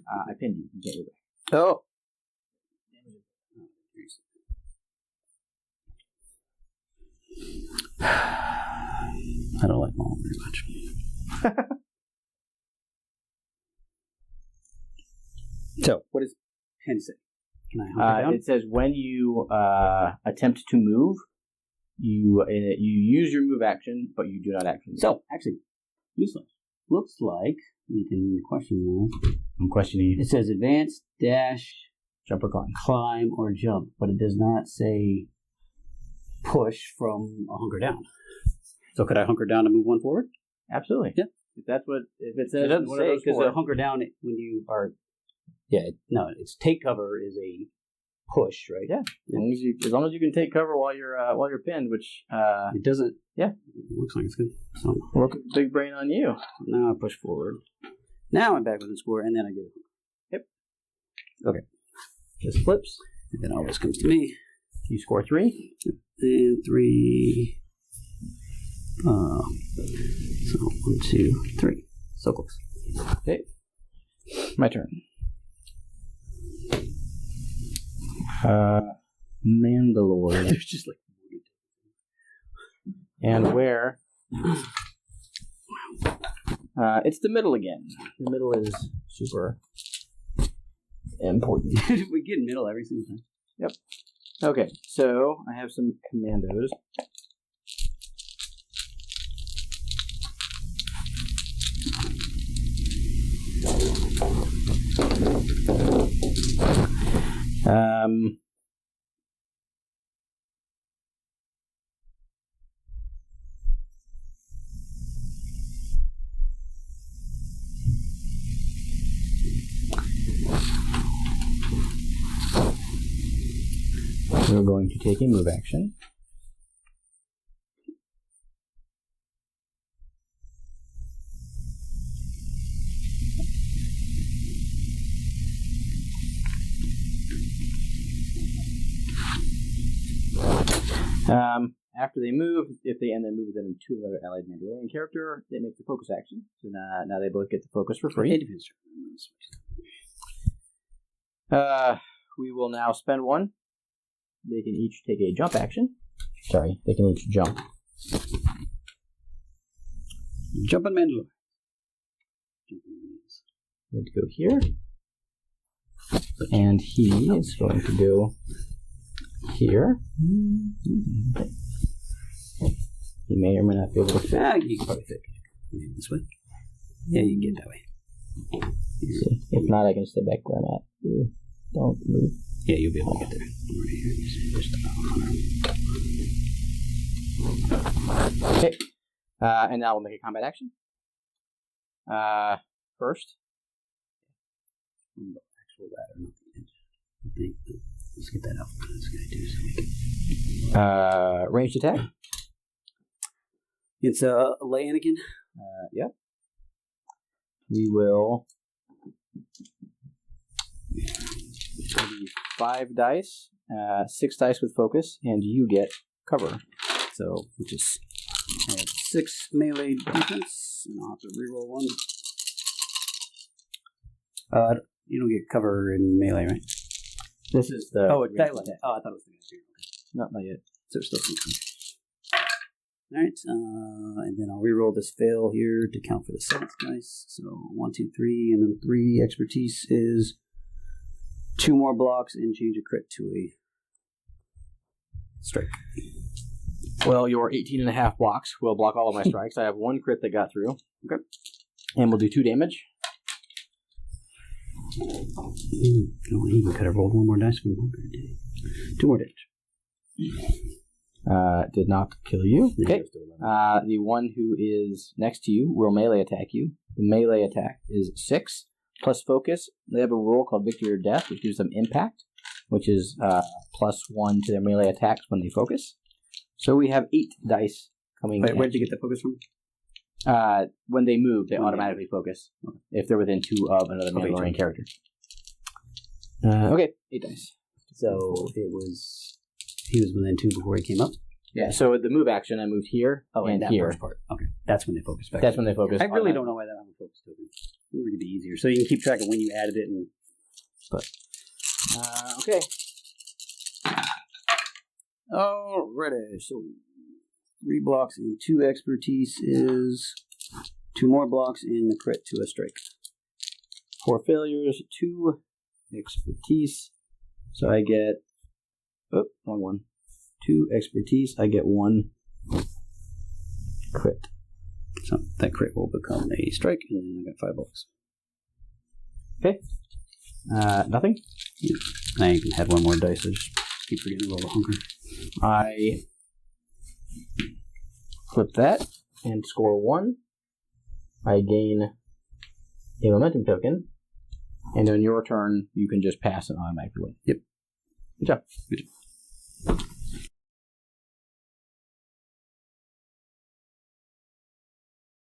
I pinned you. You can't move back. Oh. I don't like Maul very much. So, what does pen say? Can I hunker down? It says when you attempt to move, you use your move action, but you do not actually. So, actually, useless. Looks like you can question that. I'm questioning you. It says advance, dash, jump or climb, or jump, but it does not say push from a hunker down. So could I hunker down to move 1 forward? Absolutely. Yeah. If it says it doesn't say because a hunker down when you are. Yeah. No, it's take cover is a push, right? Yeah. As long as you can take cover while you're pinned, which it doesn't. Yeah. It looks like it's good. So look at big brain on you. Now I push forward. Now I'm back with the score, and then I get it. Yep. Okay. This flips, and then all this comes to me. You score 3. Yep. And 3. So 1, 2, 3. So close. Okay. My turn. Mandalore. There's just like. And where? It's the middle again. The middle is super important. We get middle every single time. Yep. Okay, so I have some commandos. We're going to take a move action. After they move, if they end their move within 2 of another allied Mandalorian character, they make the focus action. So now they both get the focus for free. We will now spend 1. They can each take a jump action. Sorry, they can each jump. Jump on Mandalorian. Going to go here. And he is going to go here. He may or may not be able to fit. You can probably fit. This way. Yeah, you can get that way. See. If not, I can stay back where I'm at. Don't move. Yeah, you'll be able to get there. Okay. And now we'll make a combat action. First. Actual ladder, not the edge. I think. Let's get that out. That's a good idea. Ranged attack. It's Lay Anakin. Yep. We will. 5 dice, 6 dice with focus, and you get cover. So, which is I have 6 melee defense, and I'll have to reroll 1. You don't get cover in melee, right? This is the. Oh, it's that one. Oh, I thought it was the next year. Not yet. So still some cover. Alright, and then I'll reroll this fail here to count for the 7th dice. So 1, 2, 3, and then 3 expertise is 2 more blocks and change a crit to a strike. Well, your 18.5 blocks will block all of my strikes. I have 1 crit that got through. Okay. And we'll do 2 damage. Oh, he could have rolled 1 more dice from 2 more damage. Did not kill you. Okay. The one who is next to you will melee attack you. The melee attack is 6 plus focus. They have a rule called Victory or Death, which gives them impact, which is +1 to their melee attacks when they focus. So we have 8 dice coming. Wait, where did you get the focus from? When they move, they automatically focus if they're within 2 of another Mandalorian character. Okay, 8 dice. So he was within 2 before he came up. Yeah. So with the move action, I moved here and that here. First part. Okay, that's when they focus back. That's when they focus. I really don't know why that on the focus token. It would be easier, so you can keep track of when you added it. Okay. Alrighty, so 3 blocks and 2 expertise is 2 more blocks in the crit to a strike. 4 failures, 2 expertise. So I get. Oh, wrong one. 2 expertise. I get 1 crit. So that crit will become a strike, and then I got 5 blocks. Okay. Nothing. Now you can have 1 more dice. I just keep forgetting to roll the hunger. I flip that and score 1. I gain a momentum token, and on your turn, you can just pass and automatically win. Yep. Good job. Good job.